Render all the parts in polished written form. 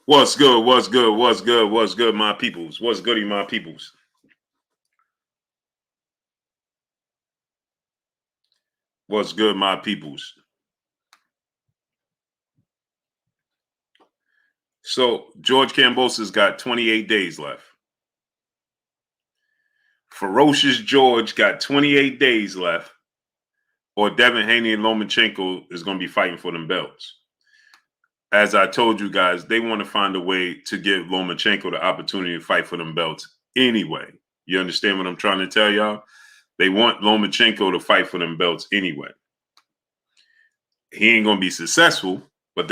What's good? What's good? What's good? What's good, my peoples? What's goody, my peoples? What's good, my peoples? So George Kambosos got 28 days left. Ferocious George got 28 days left, or Devin Haney and Lomacehenko is going to be fighting for them belts. As I told you guys, they want to find a way to give Lomacehenko the opportunity to fight for them belts anyway. You understand what I'm trying to tell y'all? They want Lomacehenko to fight for them belts anyway. He ain't going to be successful, but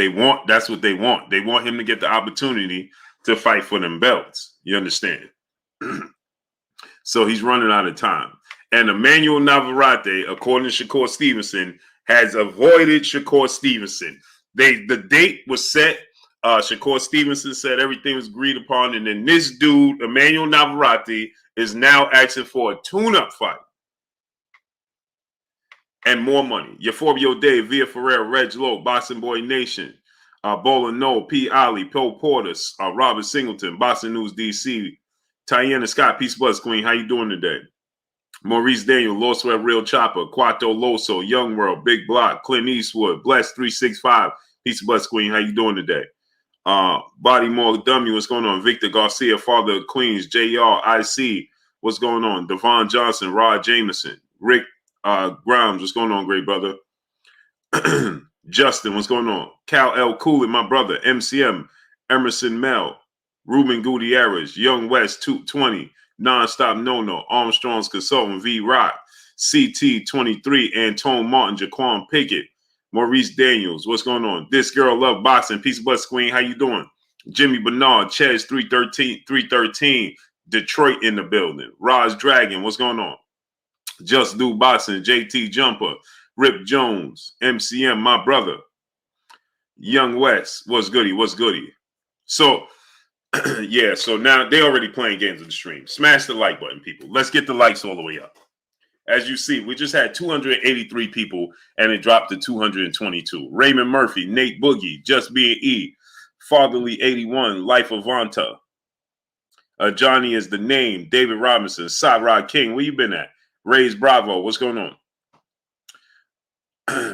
that's what they want. They want him to get the opportunity to fight for them belts. You understand? So he's running out of time. And Emmanuel Navarrete, according to Shakur Stevenson, has avoided Shakur Stevenson. The date was set. Shakur Stevenson said everything was agreed upon. And then this dude, Emmanuel Navarrete, is now asking for a tune-up fight. And more money. Euphorbio Dave, Via Ferreira, Reg Lowe, Boston Boy Nation, Bola Noel, P. Ali, Poe Porter, Robert Singleton, Boston News DC, Tiana Scott, Peace Buzz Queen. How you doing today? Maurice Daniel, Low Sweat Real Chopper, Quato Loso, Young World, Big Block, Clint Eastwood, Bless 365, Peace Buzz Queen. How you doing today? Body More Dummy, what's going on? Victor Garcia, Father of Queens, JR, IC, what's going on? Devon Johnson, Rod Jameson, Rick Grimes, what's going on, great brother? Justin, what's going on? Cal L. Cooley, my brother. MCM, Emerson Mel, Ruben Gutierrez, Young West 220, Nonstop No, Armstrong's Consultant, V Rock, CT 23, Antone Martin, Jaquan Pickett, Maurice Daniels, what's going on? This Girl Love Boxing, Peace of Bus Queen, how you doing? Jimmy Bernard, Ches 313, Detroit in the building. Raj Dragon, what's going on? Just Do Boxing, JT Jumper, Rip Jones, MCM, my brother. Young West, what's goody? What's goody? So, yeah, so now they're already playing games on the stream. Smash the like button, people. Let's get the likes all the way up. As you see, we just had 283 people, and it dropped to 222. Raymond Murphy, Nate Boogie, Just Being E, Fatherly 81, Life of Vanta. Johnny is the name. David Robinson, Rod King, where you been at? Ray's Bravo, what's going on?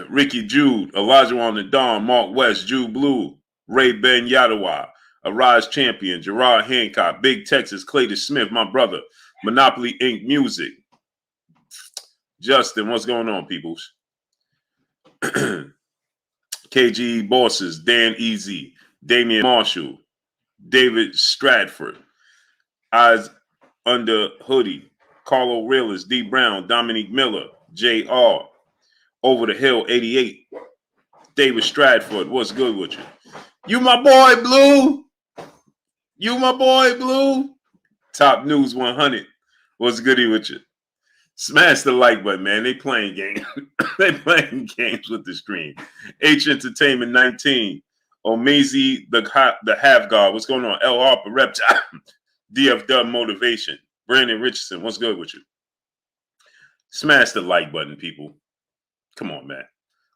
Ricky Jude, Elijah on the Dawn, Mark West, Jude Blue, Ray Ben Yadawa, Arise Champion, Gerard Hancock, Big Texas, Clayton Smith, my brother, Monopoly Inc. Music. Justin, what's going on, peoples? KG Bosses, Dan Easy, Damian Marshall, David Stratford, Eyes Under Hoodie, Carlo Realist, D Brown, Dominique Miller, JR, Over the Hill 88, David Stratford, what's good with you? You my boy, Blue. You my boy, Blue. Top News 100, what's goody with you? Smash the like button, man. They playing games. They playing games with the stream. H Entertainment 19. Omazy, the Half God. What's going on? L Harper, Reptile. DFW Motivation. Brandon Richardson. What's good with you? Smash the like button, people. Come on, man.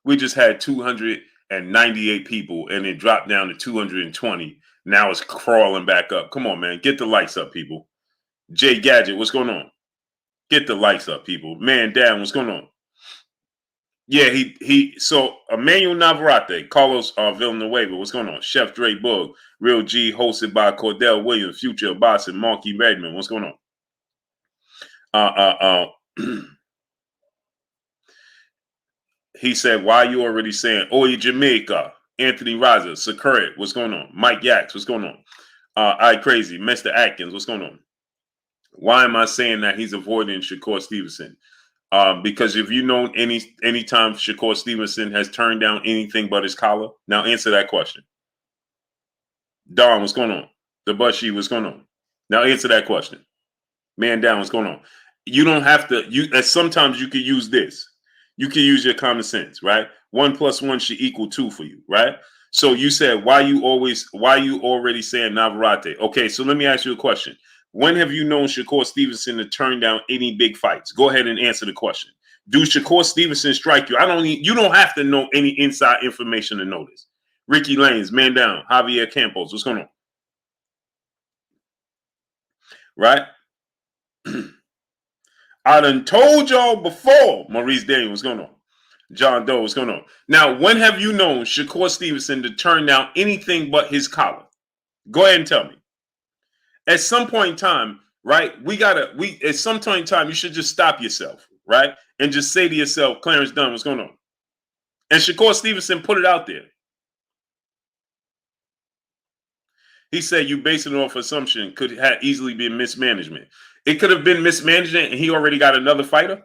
We just had 298 people, and it dropped down to 220. Now it's crawling back up. Come on, man. Get the likes up, people. Jay Gadget, what's going on? Get the likes up, people. Man down, what's going on? Yeah, so Emmanuel Navarrete, Carlos Villanueva, what's going on? Chef Dre Bug, Real G, hosted by Cordell Williams, Future of Boxing, Marky Redmond, what's going on? He said, why are you already saying, Oye Jamaica, Anthony Raza, Sakura, what's going on? Mike Yaks, what's going on? I Crazy, Mr. Atkins, what's going on? Why am I saying that he's avoiding Shakur Stevenson? Because if you know any time Shakur Stevenson has turned down anything but his collar, now answer that question. Don, what's going on? The Bushy, what's going on? Now answer that question. Man down, what's going on? You don't have to. Sometimes you could use this. You can use your common sense, right? 1 + 1 should equal 2 for you, right? So you said, why you already saying Navarrete? Okay, so let me ask you a question. When have you known Shakur Stevenson to turn down any big fights? Go ahead and answer the question. Do Shakur Stevenson strike you? You don't have to know any inside information to know this. Ricky Lanes, man down. Javier Campos, what's going on? right? I done told y'all before, Maurice Daniel, what's going on? John Doe, what's going on? Now, when have you known Shakur Stevenson to turn down anything but his collar? Go ahead and tell me. At some point in time, right, at some point in time, you should just stop yourself, right? And just say to yourself, Clarence Dunn, what's going on? And Shakur Stevenson put it out there. He said you base it off assumption could have easily been mismanagement. It could have been mismanagement and he already got another fighter.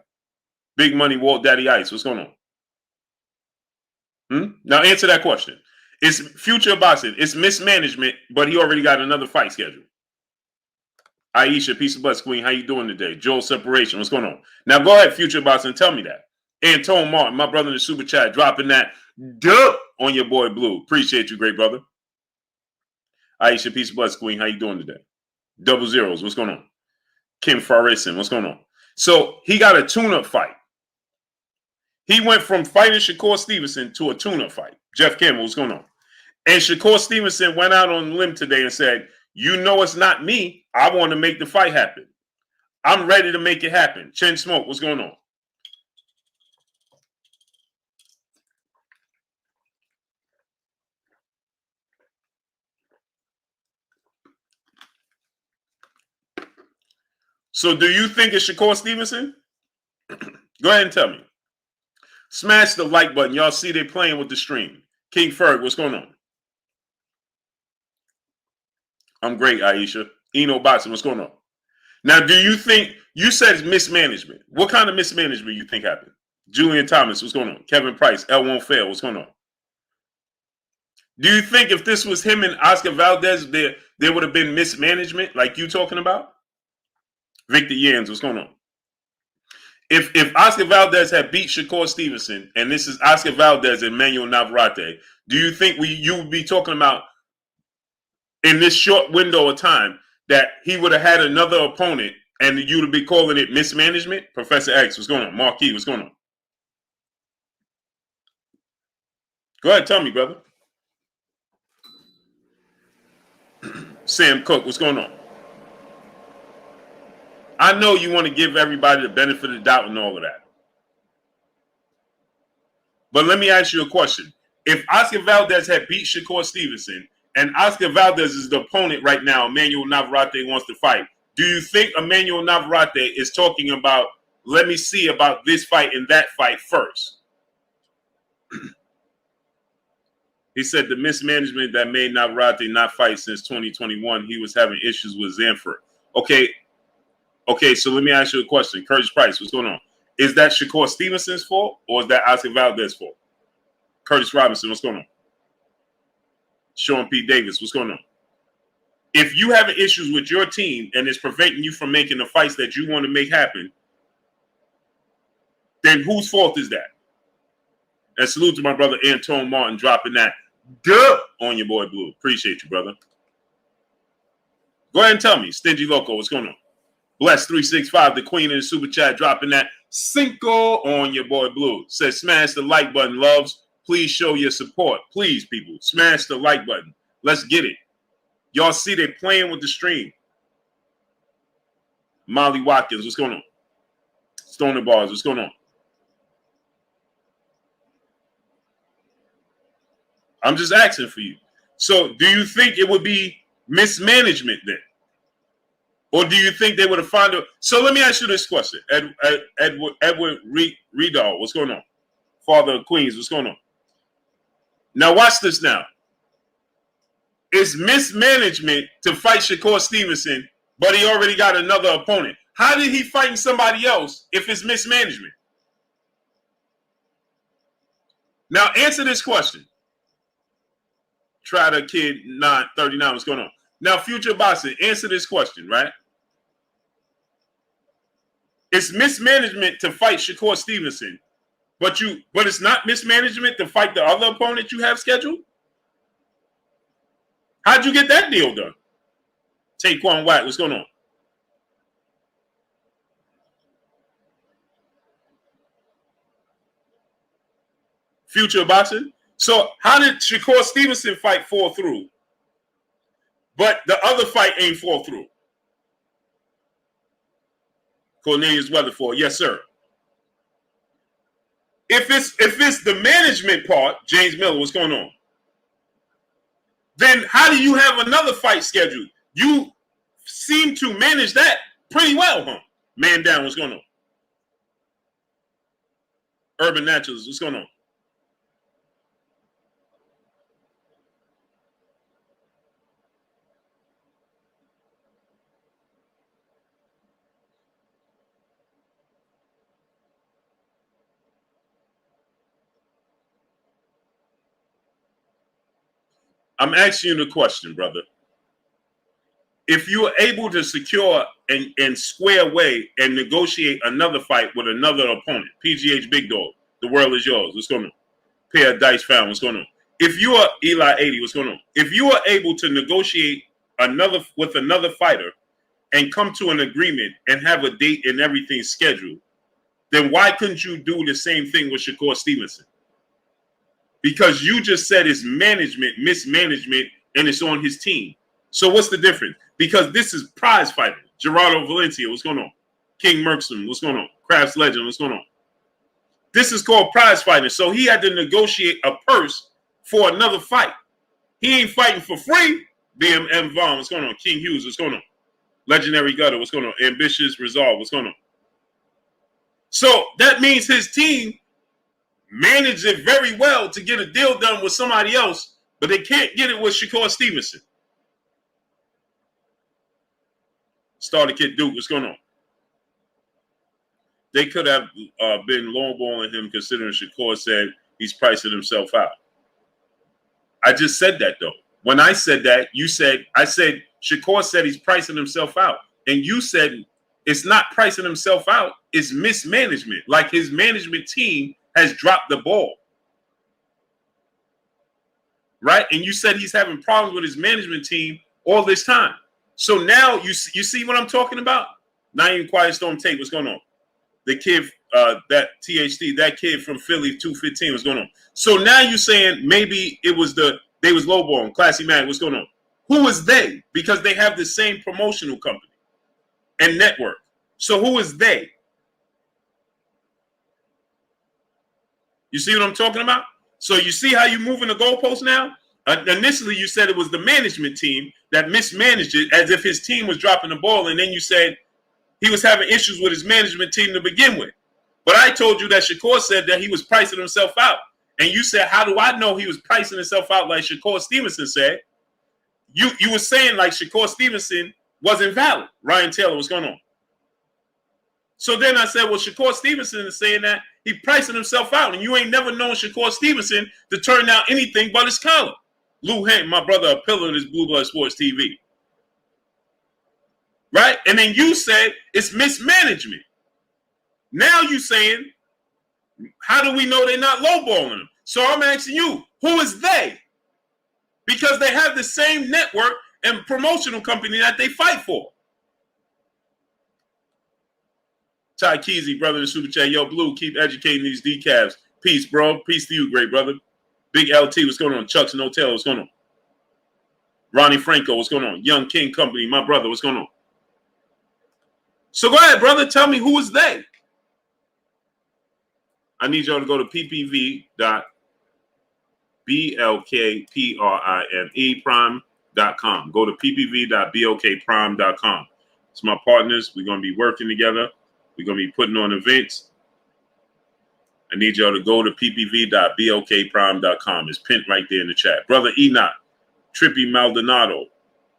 Big money, Walt Daddy Ice. What's going on? Now answer that question. It's future boxing. It's mismanagement, but he already got another fight scheduled. Aisha, peace of butts, queen. How you doing today? Joel Separation. What's going on? Now go ahead, future boxing. Tell me that. Antone Martin, my brother in the super chat, dropping that duh on your boy Blue. Appreciate you, great brother. Aisha, peace of butts, queen. How you doing today? Double zeros. What's going on? Kim Farrison. What's going on? So he got a tune-up fight. He went from fighting Shakur Stevenson to a tune-up fight. Jeff Campbell, what's going on? And Shakur Stevenson went out on a limb today and said, you know it's not me. I want to make the fight happen. I'm ready to make it happen. Chen Smoke, what's going on? So do you think it's Shakur Stevenson? Go ahead and tell me. Smash the like button. Y'all see they playing with the stream. King Ferg, what's going on? I'm great, Aisha. Eno Boxing, what's going on? Now, do you think, you said it's mismanagement. What kind of mismanagement you think happened? Julian Thomas, what's going on? Kevin Price, L won't fail, what's going on? Do you think if this was him and Oscar Valdez, there would have been mismanagement like you talking about? Victor Yans, what's going on? If Oscar Valdez had beat Shakur Stevenson, and this is Oscar Valdez and Manuel Navarrete, do you think you would be talking about in this short window of time that he would have had another opponent and you would be calling it mismanagement? Professor X, what's going on? Marquis, what's going on? Go ahead, tell me, brother. Sam Cook, what's going on? I know you want to give everybody the benefit of the doubt and all of that. But let me ask you a question. If Oscar Valdez had beat Shakur Stevenson and Oscar Valdez is the opponent right now, Emmanuel Navarrete wants to fight, do you think Emmanuel Navarrete is talking about, let me see about this fight and that fight first? He said the mismanagement that made Navarrete not fight since 2021, he was having issues with Zanford. Okay, so let me ask you a question. Curtis Price, what's going on? Is that Shakur Stevenson's fault or is that Oscar Valdez's fault? Curtis Robinson, what's going on? Sean P. Davis, what's going on? If you have issues with your team and it's preventing you from making the fights that you want to make happen, then whose fault is that? And salute to my brother Antone Martin dropping that duh on your boy Blue. Appreciate you, brother. Go ahead and tell me, Stingy Loco, what's going on? Bless 365, the queen in the super chat, dropping that cinco on your boy Blue. Says smash the like button, loves. Please show your support. Please, people, smash the like button. Let's get it. Y'all see they playing with the stream. Molly Watkins, what's going on? Stoner Bars, what's going on? I'm just asking for you. So do you think it would be mismanagement then? Or do you think they would have found a... So let me ask you this question. Edward Riedel, what's going on? Father of Queens, what's going on? Now watch this now. It's mismanagement to fight Shakur Stevenson, but he already got another opponent. How did he fight somebody else if it's mismanagement? Now answer this question. Try the kid 939, what's going on? Now, future boxing, answer this question, right? It's mismanagement to fight Shakur Stevenson, but it's not mismanagement to fight the other opponent you have scheduled? How'd you get that deal done? Taquan White, what's going on? Future boxing. So how did Shakur Stevenson fight fall through, but the other fight ain't fall through? Cornelius Weatherford, yes, sir. If it's the management part, James Miller, what's going on? Then how do you have another fight scheduled? You seem to manage that pretty well, huh? Man down, what's going on? Urban Naturals, what's going on? I'm asking you the question, brother. If you are able to secure and square away and negotiate another fight with another opponent, PGH Big Dog, the world is yours. What's going on? Pair of dice found. What's going on? If you are Eli 80, what's going on? If you are able to negotiate with another fighter and come to an agreement and have a date and everything scheduled, then why couldn't you do the same thing with Shakur Stevenson? Because you just said it's management, mismanagement, and it's on his team. So what's the difference? Because this is prize fighting. Gerardo Valencia, what's going on? King Merkson, what's going on? Crafts Legend, what's going on? This is called prize fighting. So he had to negotiate a purse for another fight. He ain't fighting for free. BMM Vaughn, what's going on? King Hughes, what's going on? Legendary Gutter, what's going on? Ambitious Resolve, what's going on? So that means his team managed it very well to get a deal done with somebody else, but they can't get it with Shakur Stevenson. Starter Kid Duke, what's going on? They could have been lowballing him considering Shakur said he's pricing himself out. I just said that, though. When I said that, I said Shakur said he's pricing himself out. And you said it's not pricing himself out, it's mismanagement. Like his management team has dropped the ball. Right? And you said he's having problems with his management team all this time. So now you see what I'm talking about? Not even Quiet Storm Tate, what's going on? The kid, that THD, that kid from Philly, 215, what's going on? So now you're saying maybe they was lowballing. Classy Man, what's going on? Who is they? Because they have the same promotional company and network. So who is they? You see what I'm talking about? So you see how you're moving the goalpost now? Initially, you said it was the management team that mismanaged it as if his team was dropping the ball. And then you said he was having issues with his management team to begin with. But I told you that Shakur said that he was pricing himself out. And you said, how do I know he was pricing himself out like Shakur Stevenson said? You were saying like Shakur Stevenson wasn't valid. Ryan Taylor, what's going on? So then I said, well, Shakur Stevenson is saying that he pricing himself out. And you ain't never known Shakur Stevenson to turn down anything but his collar. Lou Hank, my brother, a pillar of this Blue Blood Sports TV. Right? And then you said it's mismanagement. Now you saying, how do we know they're not lowballing him? So I'm asking you, who is they? Because they have the same network and promotional company that they fight for. Ty Keezy, brother in the Super Chat. Yo, Blue, keep educating these decabs. Peace, bro. Peace to you, great brother. Big LT, what's going on? Chuck's No Tail, what's going on? Ronnie Franco, what's going on? Young King Company, my brother, what's going on? So go ahead, brother. Tell me who is they. I need y'all to go to ppv.blkprime.com. Go to ppv.blkprime.com. It's my partners. We're going to be working together. We're going to be putting on events. I need y'all to go to ppv.blkprime.com. It's pinned right there in the chat. Brother Enoch, Trippy Maldonado,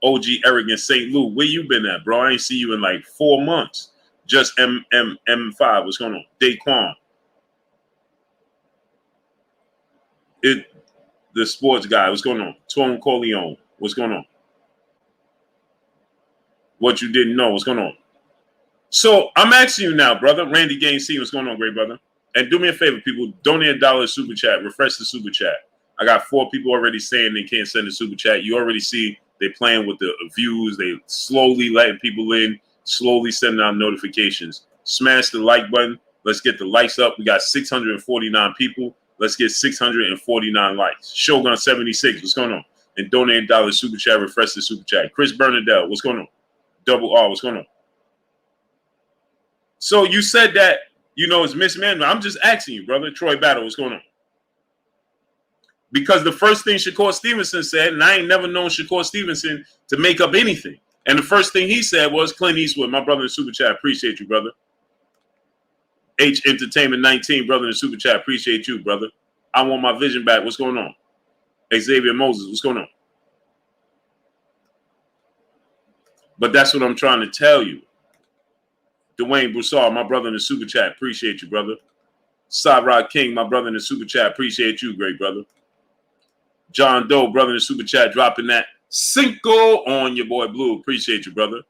OG Eric in St. Lou. Where you been at, bro? I ain't see you in like 4 months. Just M5. What's going on? Daquan. The sports guy. What's going on? Tone Corleone. What's going on? What you didn't know. What's going on? So I'm asking you now, brother. Randy Gaines C. What's going on, great brother? And do me a favor, people. Donate $1 super chat. Refresh the super chat. I got 4 people already saying they can't send a super chat. You already see they playing with the views. They slowly letting people in, slowly sending out notifications. Smash the like button. Let's get the likes up. We got 649 people. Let's get 649 likes. Shogun 76. What's going on? And donate $1 super chat. Refresh the super chat. Chris Bernadette. What's going on? Double R. What's going on? So you said that, it's mismanagement. I'm just asking you, brother. Troy Battle, what's going on? Because the first thing Shakur Stevenson said, and I ain't never known Shakur Stevenson to make up anything. And the first thing he said was Clint Eastwood, my brother in the Super Chat. Appreciate you, brother. H Entertainment 19, brother in the Super Chat. Appreciate you, brother. I want my vision back. What's going on? Xavier Moses, what's going on? But that's what I'm trying to tell you. Dwayne Broussard, my brother in the Super Chat. Appreciate you, brother. Cyrod King, my brother in the Super Chat. Appreciate you, great brother. John Doe, brother in the Super Chat, dropping that Cinco on your boy Blue. Appreciate you, brother.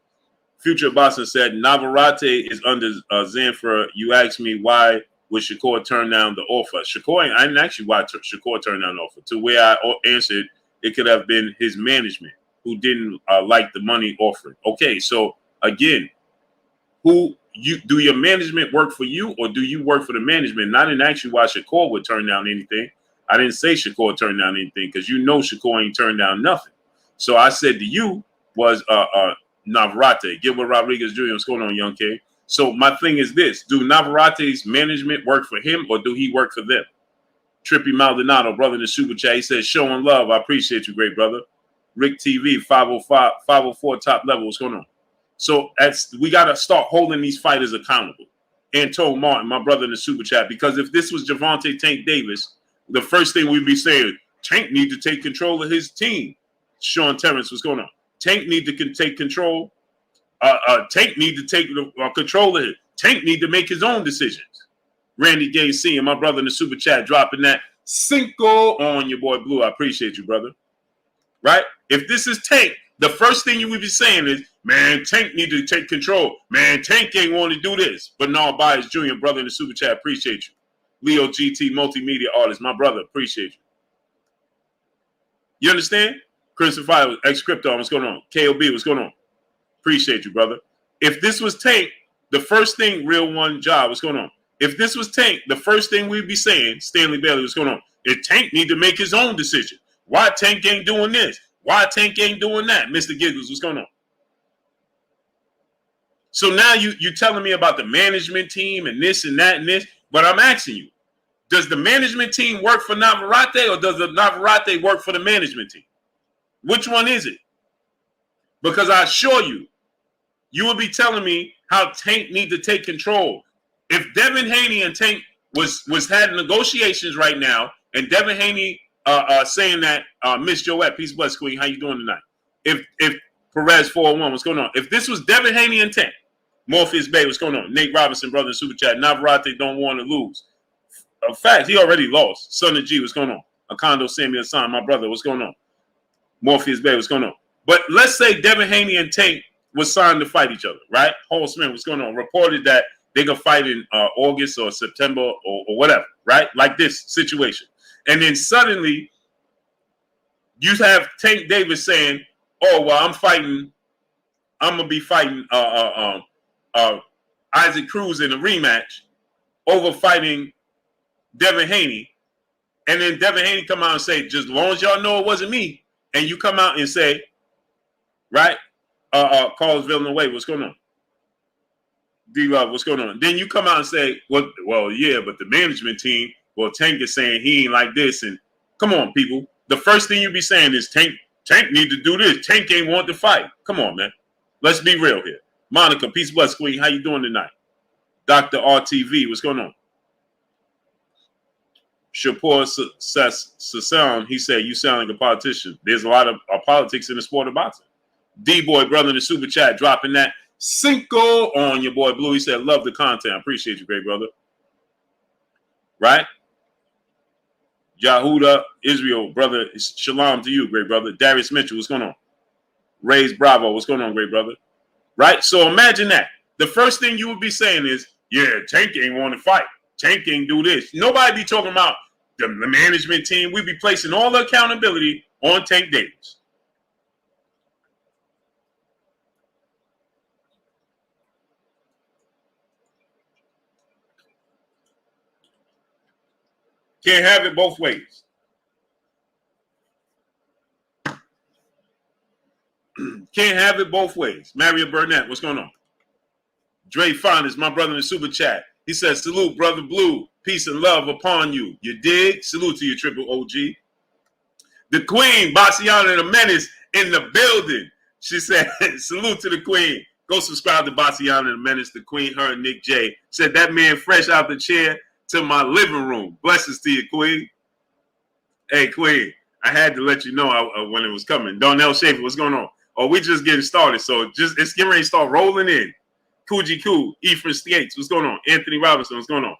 Future Boston said, Navarrete is under Zanfer. You asked me why would Shakur turn down the offer. I didn't ask you why Shakur turned down the offer. To where I answered, it could have been his management who didn't like the money offered. Okay, so again, do your management work for you or do you work for the management? And I didn't ask you why Shakur would turn down anything. I didn't say Shakur turned down anything because Shakur ain't turned down nothing. So I said to you was Navarrete, Gilbert Rodriguez Jr. What's going on, young King? So my thing is this: do Navarrete's management work for him or do he work for them? Trippy Maldonado, brother in the Super Chat, he says, showing love. I appreciate you, great brother. Rick TV, 504 top level. What's going on? So we got to start holding these fighters accountable. Anton Martin, my brother in the Super Chat, because if this was Gervonta Tank Davis, the first thing we'd be saying, Tank need to take control of his team. Sean Terrence, what's going on? Tank need to take control. Tank need to take control of it. Tank need to make his own decisions. Randy Gay seeing my brother in the Super Chat dropping that Cinco on your boy Blue. I appreciate you, brother. Right? If this is Tank, the first thing you would be saying is, man, Tank need to take control. Man, Tank ain't want to do this. Bernard Byers Jr., brother in the Super Chat, appreciate you. Leo GT, multimedia artist, my brother, appreciate you. You understand? Christopher, ex-Crypto, what's going on? KOB, what's going on? Appreciate you, brother. If this was Tank, the first thing, Real One Job, what's going on? If this was Tank, the first thing we'd be saying, Stanley Bailey, what's going on? If Tank need to make his own decision. Why Tank ain't doing this? Why Tank ain't doing that? Mr. Giggles, what's going on? So now you're telling me about the management team and this and that and this, but I'm asking you, does the management team work for Navarrete or does the Navarrete work for the management team? Which one is it? Because I assure you, you will be telling me how Tank need to take control. If Devin Haney and Tank was had negotiations right now, and Devin Haney saying that Miss Joette, peace bless Queen, how you doing tonight? If Perez 401, what's going on? If this was Devin Haney and Tank, Morpheus Bay, what's going on? Nate Robinson, brother in Super Chat, Navarrete don't want to lose. In fact, he already lost. Son of G, what's going on? Acondo Samuel San, my brother, what's going on? Morpheus Bay, what's going on? But let's say Devin Haney and Tank was signed to fight each other, right? Hall Smith, what's going on? Reported that they could fight in August or September or whatever, right? Like this situation. And then suddenly you have Tank Davis saying, oh, well, I'm going to be fighting Isaac Cruz in a rematch over fighting Devin Haney. And then Devin Haney come out and say, just as long as y'all know it wasn't me, and you come out and say, right? Carlos Villanueva, what's going on? D-Love, what's going on? Then you come out and say, well, yeah, but the management team, well, Tank is saying he ain't like this. And come on, people. The first thing you be saying is Tank need to do this. Tank ain't want to fight. Come on, man. Let's be real here. Monica, peace bless Queen. How you doing tonight? Dr. RTV, what's going on? Shakur Sasan, he said, you sound like a politician. There's a lot of politics in the sport of boxing. D-Boy, brother in the Super Chat, dropping that Cinco on your boy Blue. He said, love the content. I appreciate you, great brother. Right? Yahuda Israel, brother. Shalom to you, great brother. Darius Mitchell, what's going on? Ray's Bravo, what's going on, great brother? Right? So imagine that. The first thing you would be saying is, yeah, Tank ain't want to fight. Tank ain't do this. Nobody be talking about the management team. We'd be placing all the accountability on Tank Davis. Can't have it both ways. Can't have it both ways. Mario Burnett, what's going on? Dre Fonders, my brother in the super chat. He says, salute, brother Blue. Peace and love upon you. You dig? Salute to you, Triple OG. The Queen, Bassiana the Menace, in the building. She said, salute to the Queen. Go subscribe to Bassiana the Menace, the Queen, her and Nick J. Said that man fresh out the chair to my living room. Blessings to you, Queen. Hey, Queen, I had to let you know when it was coming. Donnell Schaefer, what's going on? Oh, we just getting started, so it's getting ready to start rolling in. Coogee Cool, Ephraim States, what's going on? Anthony Robinson, what's going on?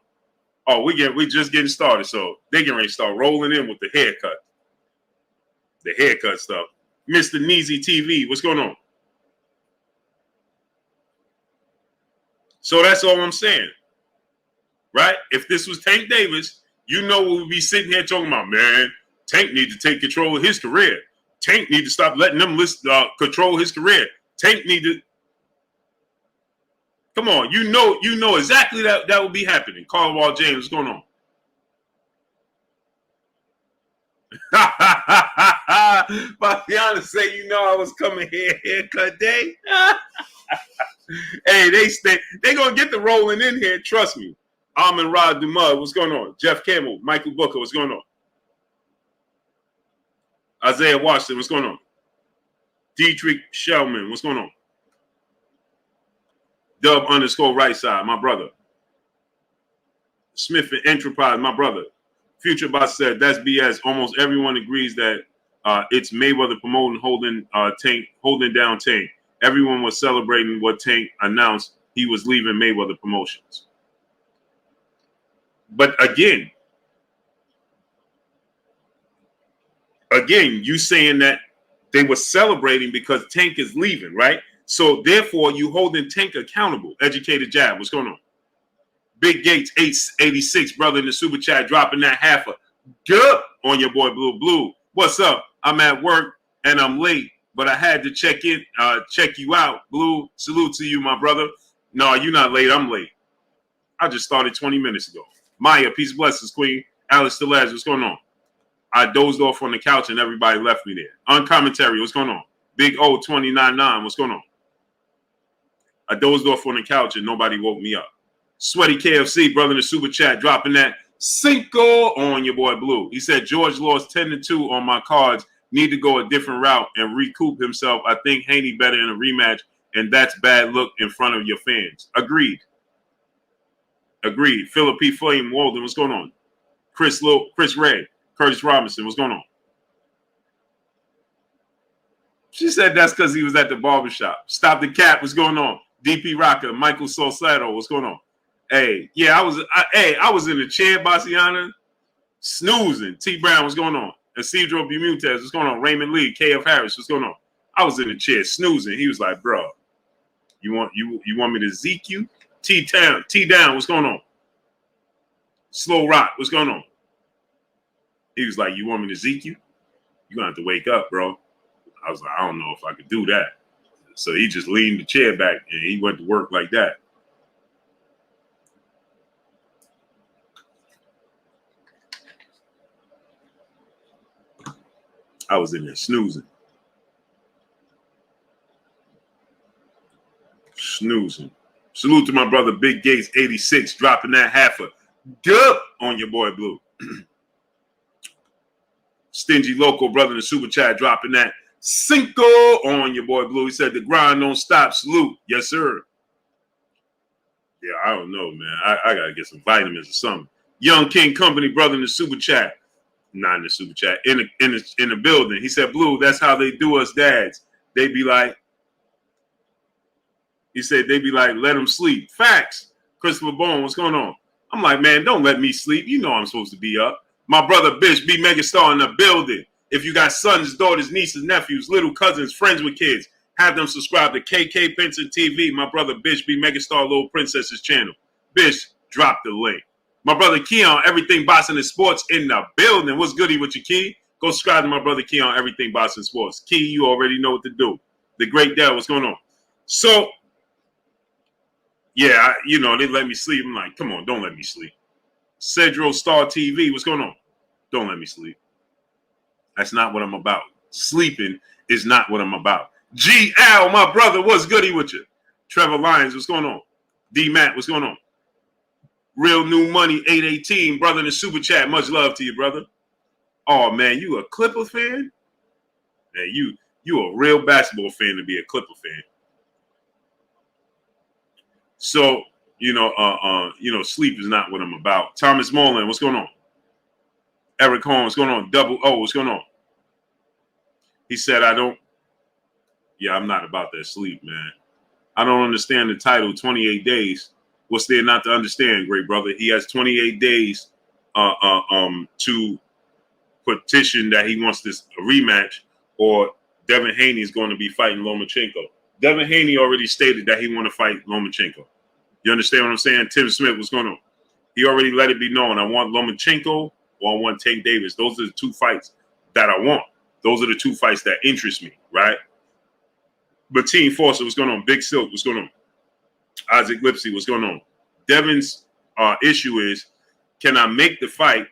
Oh, we just getting started, so they getting ready to start rolling in with the haircut. The haircut stuff. Mr. Neezy TV, what's going on? So that's all I'm saying. Right? If this was Tank Davis, you know we would be sitting here talking about, man, Tank need to take control of his career. Tank need to stop letting them control his career. Tank need to. Come on, you know exactly that will be happening. Carl Wall James, what's going on? Bastiana say, you know I was coming here haircut day. Hey, they gonna get the rolling in here, trust me. Amon Rod Dumud, what's going on? Jeff Campbell, Michael Booker, what's going on? Isaiah Washington, what's going on? Dietrich Shellman, what's going on? Dub _ right side, my brother. Smith and Enterprise, my brother. Future Boss said that's BS. Almost everyone agrees that it's Mayweather promoting holding down Tank. Everyone was celebrating what Tank announced he was leaving Mayweather Promotions. But again, you saying that they were celebrating because Tank is leaving, right? So therefore, you holding Tank accountable. Educated Jab, what's going on? Big Gates 886, brother in the super chat, dropping that half a good on your boy Blue. What's up? I'm at work and I'm late, but I had to check you out. Blue, salute to you, my brother. No, you're not late. I'm late. I just started 20 minutes ago. Maya, peace and blessings, Queen. Alex Delaz, what's going on? I dozed off on the couch and everybody left me there. Uncommentary, what's going on? Big O 299, what's going on? I dozed off on the couch and nobody woke me up. Sweaty KFC, brother in the super chat, dropping that Cinco on your boy Blue. He said George lost 10-2 on my cards. Need to go a different route and recoup himself. I think Haney better in a rematch, and that's bad look in front of your fans. Agreed. Philip P. Flame Walden, what's going on? Chris Ray, Curtis Robinson, what's going on? She said that's because he was at the barbershop. Stop the cap, what's going on? DP Rocker, Michael Solsato, what's going on? Hey, yeah, I was in the chair, Bassiana, snoozing. T Brown, what's going on? Isidro Bumutez, what's going on? Raymond Lee, KF Harris, what's going on? I was in the chair snoozing. He was like, bro, you want me to zeke you? T down, what's going on? Slow Rock, what's going on? He was like, you want me to zeke you? You're gonna have to wake up, bro. I was like, I don't know if I could do that. So he just leaned the chair back and he went to work like that. I was in there snoozing. Salute to my brother Big Gates 86, dropping that half a dub on your boy Blue. Stingy Local, brother in the super chat, dropping that Cinco on your boy Blue. He said the grind don't stop. Salute. Yes, sir. Yeah, I don't know, man. I gotta get some vitamins or something. Young King Company, brother in the super chat. Not in the super chat. In the building. He said, Blue, that's how they do us dads. They be like, let them sleep. Facts. Christopher Bone, what's going on? I'm like, man, don't let me sleep. You know I'm supposed to be up. My brother Bish, B Megastar in the building. If you got sons, daughters, nieces, nephews, little cousins, friends with kids, have them subscribe to KK Benson TV. My brother Bish, B Megastar, Little Princess's channel. Bish, drop the link. My brother Keon, Everything Boxing and Sports in the building. What's goody with you, Key? Go subscribe to my brother Keon, Everything Boxing and Sports. Key, you already know what to do. The Great Dad, what's going on? So, yeah, they let me sleep. I'm like, come on, don't let me sleep. Cedro Star TV, what's going on? Don't let me sleep. That's not what I'm about. Sleeping is not what I'm about. GL, my brother, what's goody with you? Trevor Lyons, what's going on? D Matt, what's going on? Real New Money 818, brother in the super chat. Much love to you, brother. Oh man, you a Clipper fan? Man, you a real basketball fan to be a Clipper fan. So, sleep is not what I'm about. Thomas Moreland, what's going on? Eric Holmes, what's going on? Double O, what's going on? He said, I'm not about that sleep, man. I don't understand the title, 28 days. What's there not to understand, great brother? He has 28 days to petition that he wants this rematch, or Devin Haney is going to be fighting Lomacehenko. Devin Haney already stated that he want to fight Lomacehenko. You understand what I'm saying? Tim Smith, what's going on? He already let it be known. I want Lomacehenko or I want Tank Davis. Those are the two fights that I want. Those are the two fights that interest me, right? But Team Forster, what's going on? Big Silk, what's going on? Isaac Lipsy, what's going on? Devin's issue is, can I make the fight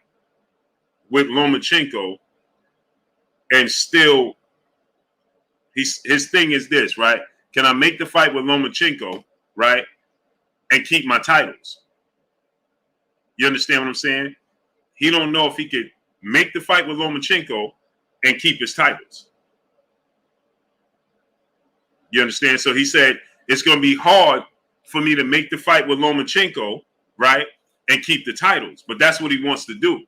with Lomacehenko and still, his thing is this, right? Can I make the fight with Lomacehenko, right, and keep my titles? You understand what I'm saying? He don't know if he could make the fight with Lomacehenko and keep his titles. You understand? So he said, it's going to be hard for me to make the fight with Lomacehenko, right, and keep the titles. But that's what he wants to do.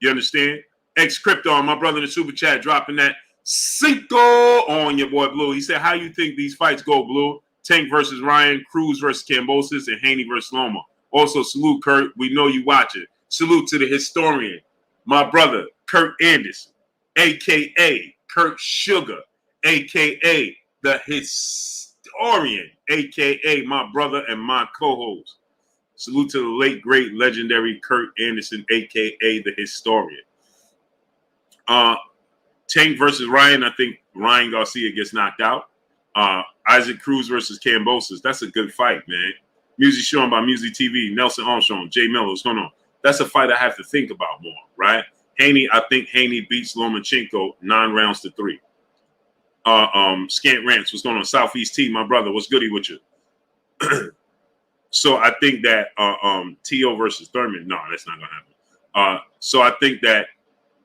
You understand? Ex-Crypto, my brother in the super chat, dropping that Cinco on your boy Blue. He said, how you think these fights go, Blue? Tank versus Ryan, Cruz versus Kambosos, and Haney versus Loma. Also, salute, Kurt. We know you watching. Salute to the historian, my brother, Kurt Anderson, a.k.a. Kurt Sugar, a.k.a. the historian, a.k.a. my brother and my co-host. Salute to the late, great, legendary Kurt Anderson, a.k.a. the historian. Tank versus Ryan, I think Ryan Garcia gets knocked out. Isaac Cruz versus Kambosos. That's a good fight, man. Music shown by Music TV. Nelson Armstrong, Jay Miller, what's going on? That's a fight I have to think about more, right? Haney, I think Haney beats Lomacehenko 9-3. Scant Ranch, what's going on? Southeast T, my brother, what's goody with you? So I think that T.O. versus Thurman, no, that's not going to happen. So I think that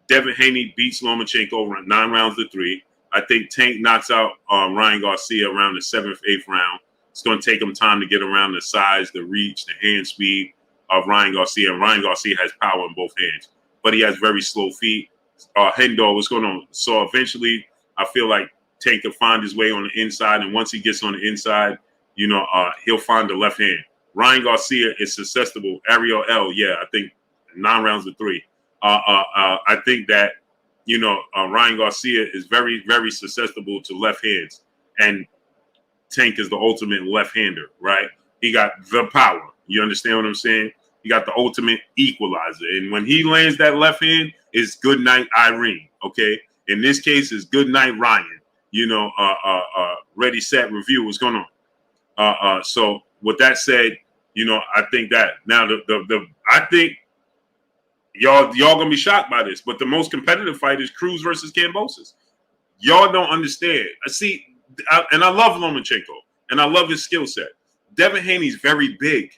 Devin Haney beats Lomacehenko 9-3. I think Tank knocks out Ryan Garcia around the 7th, 8th round. It's going to take him time to get around the size, the reach, the hand speed of Ryan Garcia. And Ryan Garcia has power in both hands, but he has very slow feet. Hendo, what's going on? So eventually, I feel like Tank can find his way on the inside. And once he gets on the inside, he'll find the left hand. Ryan Garcia is susceptible. Ariel L, yeah, I think 9-3. I think that, Ryan Garcia is very, very susceptible to left hands. And Tank is the ultimate left-hander, right? He got the power. You understand what I'm saying? He got the ultimate equalizer. And when he lands that left hand, it's good night, Irene, okay? In this case, it's good night, Ryan. Ready, set, review. What's going on? So with that said, I think that now I think y'all gonna be shocked by this, but the most competitive fight is Cruz versus Kambosos. Y'all don't understand. I love Lomacehenko, and I love his skill set. Devin Haney's very big.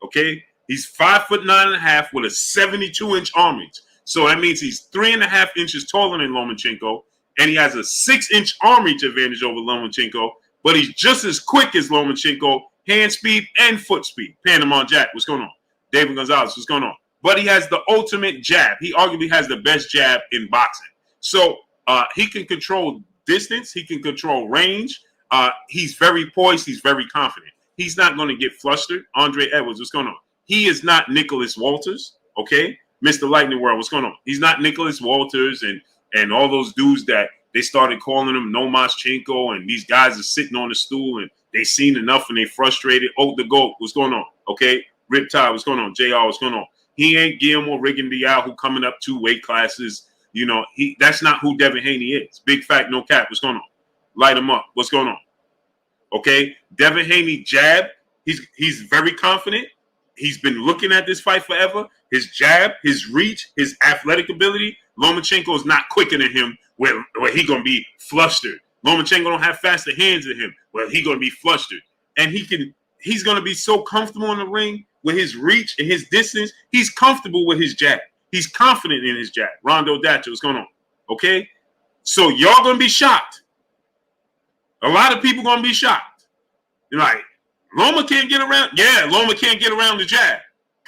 Okay, he's 5'9.5" with a 72-inch arm reach. So that means he's 3.5 inches taller than Lomacehenko, and he has a 6-inch arm reach advantage over Lomacehenko. But he's just as quick as Lomacehenko, hand speed and foot speed. Panama Jack, what's going on? David Gonzalez, what's going on? But he has the ultimate jab. He arguably has the best jab in boxing. So he can control distance. He can control range. He's very poised. He's very confident. He's not going to get flustered. Andre Edwards, what's going on? He is not Nicholas Walters, okay? Mr. Lightning World, what's going on? He's not Nicholas Walters and all those dudes that they started calling him Lomacehenko, and these guys are sitting on the stool and they seen enough and they frustrated. Oh, the GOAT, what's going on? Okay? Riptide, what's going on? JR, what's going on? He ain't Guillermo Rigondeaux who coming up 2 weight classes. That's not who Devin Haney is. Big fact, no cap. What's going on? Light him up. What's going on? Okay, Devin Haney jab. He's very confident. He's been looking at this fight forever. His jab, his reach, his athletic ability. Lomachenko is not quicker than him. Where he gonna be flustered. Lomachenko don't have faster hands than him. Well, he gonna be flustered, and he can he's going to be so comfortable in the ring with his reach and his distance. He's comfortable with his jab. He's confident in his jab. Rondo Dacho, what's going on? Okay? So y'all going to be shocked. A lot of people going to be shocked. You're like, Loma can't get around. Yeah, Loma can't get around the jab.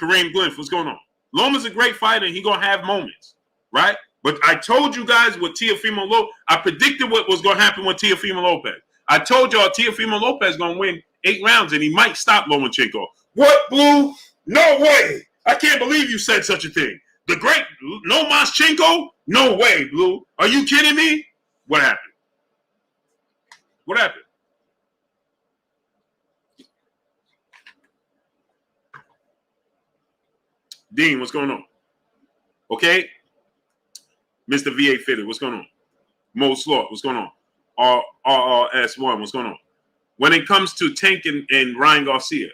Kareem Glymph, what's going on? Loma's a great fighter, and he's going to have moments, right? But I told you guys with Teofimo Lopez, I predicted what was going to happen with Teofimo Lopez. I told y'all Teofimo Lopez is going to win 8 rounds, and he might stop Lomachenko. What, Blue? No way. I can't believe you said such a thing. The great Lomacehenko? No way, Blue. Are you kidding me? What happened? What happened? Dean, what's going on? Okay. Mr. VA Fitter, what's going on? Mo Slaught, what's going on? RRS1, what's going on? When it comes to Tank and Ryan Garcia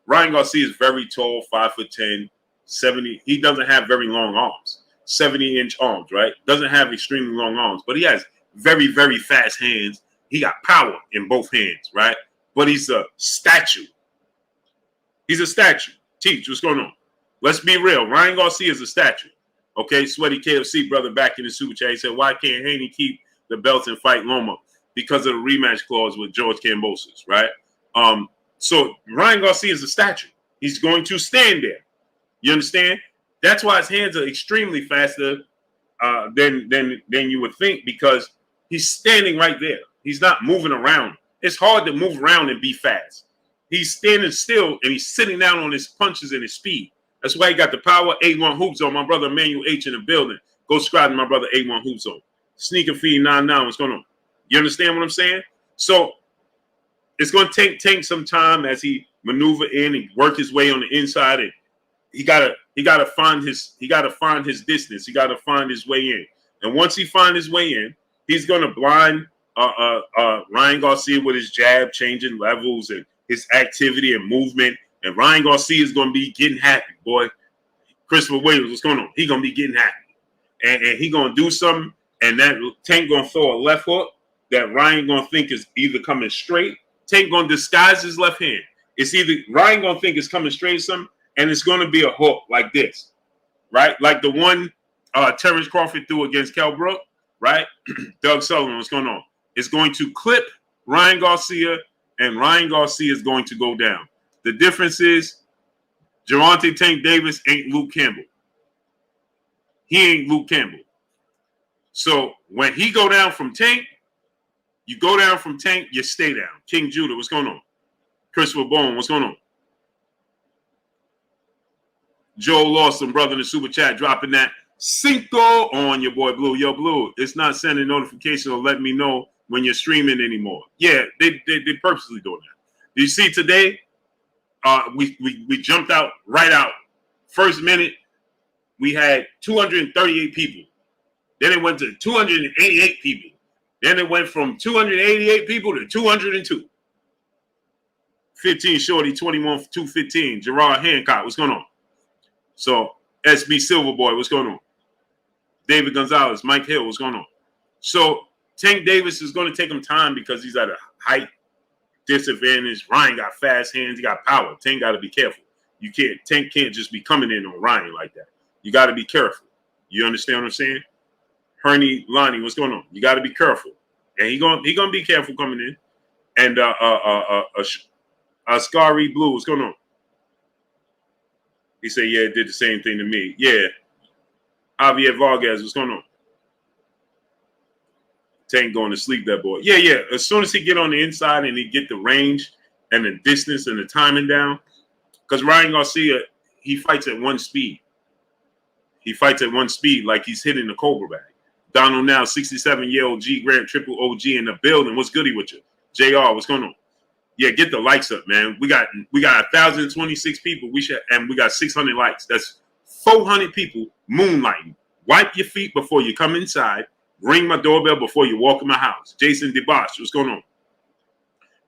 is very tall, 5'10", 70. He doesn't have very long arms, 70-inch arms, right? Doesn't have extremely long arms, but he has very, very fast hands. He got power in both hands, right? But he's a statue. He's a statue. Teach, what's going on? Let's be real. Ryan Garcia is a statue. Okay, Sweaty KFC brother back in the super chat. He said, why can't Haney keep the belts and fight Loma? Because of the rematch clause with George Kambosos, right? So Ryan Garcia is a statue. He's going to stand there. You understand? That's why his hands are extremely faster than you would think, because he's standing right there. He's not moving around. It's hard to move around and be fast. He's standing still and he's sitting down on his punches and his speed. That's why he got the power. A1 Hoop Zone. My brother Emmanuel H in the building. Go subscribe to my brother A1 Hoop Zone. Sneaker Feed 99. What's going on? You understand what I'm saying? So it's going to take some time as he maneuver in and work his way on the inside. And he gotta find his distance. He gotta find his way in. And once he finds his way in, he's gonna blind Ryan Garcia with his jab, changing levels and his activity and movement. And Ryan Garcia is going to be getting happy, boy. Christopher Williams, what's going on? He's going to be getting happy. And he going to do something, and that Tank going to throw a left hook that Ryan going to think is either coming straight. Tank going to disguise his left hand. It's either Ryan going to think it's coming straight or something, and it's going to be a hook like this, right? Like the one Terrence Crawford threw against Kell Brook, right? Doug Sullivan, what's going on? It's going to clip Ryan Garcia, and Ryan Garcia is going to go down. The difference is Gervonta Tank Davis ain't Luke Campbell. He ain't Luke Campbell. So when he go down from Tank, you go down from Tank, you stay down. King Judah, what's going on? Christopher Bone, what's going on? Joel Lawson, brother in the super chat, dropping that Cinco on your boy Blue. Yo, Blue, it's not sending notification or letting me know when you're streaming anymore. Yeah, they purposely doing that. You see today, we jumped out right out. First minute, we had 238 people. Then it went to 288 people. Then it went from 288 people to 202. 15 Shorty, 21 for 215. Gerard Hancock, what's going on? So SB Silverboy, what's going on? David Gonzalez, Mike Hill, what's going on? So Tank Davis is going to take him time because he's at a height disadvantage. Ryan got fast hands. He got power. Tank got to be careful. Tank can't just be coming in on Ryan like that. You got to be careful. You understand what I'm saying? Herney Lonnie, what's going on? You got to be careful. And he gonna be careful coming in. And Ascari Blue, what's going on? He said, yeah, it did the same thing to me. Yeah. Javier Vargas, what's going on? Tank going to sleep, that boy. Yeah. As soon as he get on the inside and he get the range and the distance and the timing down, because Ryan Garcia, he fights at one speed. He fights at one speed like he's hitting the Cobra bag. Donald now, 67-year-old G Grant, triple OG in the building. What's goody with you? JR, what's going on? Yeah, get the likes up, man. We got 1,026 people. We got 600 likes. That's 400 people moonlighting. Wipe your feet before you come inside. Ring my doorbell before you walk in my house. Jason DeBosch, what's going on?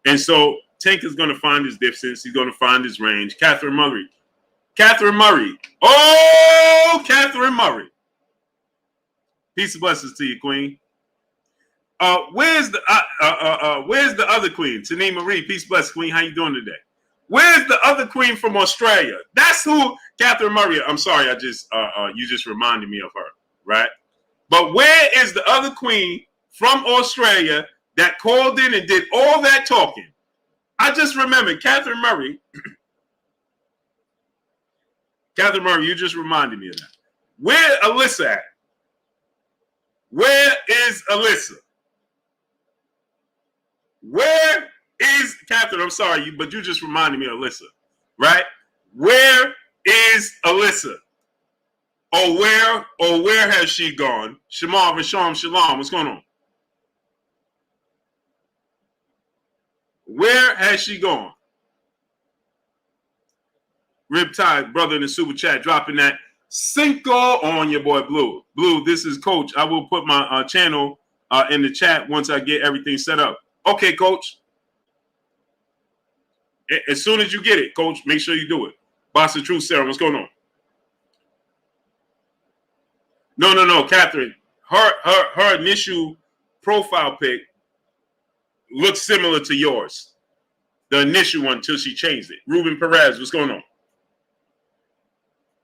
And so Tank is going to find his distance. He's going to find his range. Catherine Murray. Oh, Catherine Murray. Peace and blessings to you, Queen. Where's the other Queen? Tanee Marie. Peace, blessings, Queen. How you doing today? Where's the other queen from Australia? That's who Catherine Murray. I'm sorry, I just you just reminded me of her, right? But where is the other queen from Australia that called in and did all that talking? I just remembered Catherine Murray. Catherine Murray, you just reminded me of that. Where Alyssa at? Where is Alyssa? Where is Catherine? I'm sorry, but you just reminded me of Alyssa, right? Where is Alyssa? Or where has she gone? Jamal, Rasham, Shalom, what's going on? Where has she gone? Riptide, brother in the super chat, dropping that Cinco on your boy Blue. Blue, this is Coach. I will put my channel in the chat once I get everything set up. Okay, Coach. As soon as you get it, Coach, make sure you do it. Boss of Truth, Sarah, what's going on? No, Catherine. Her initial profile pic looks similar to yours. The initial one until she changed it. Ruben Perez, what's going on?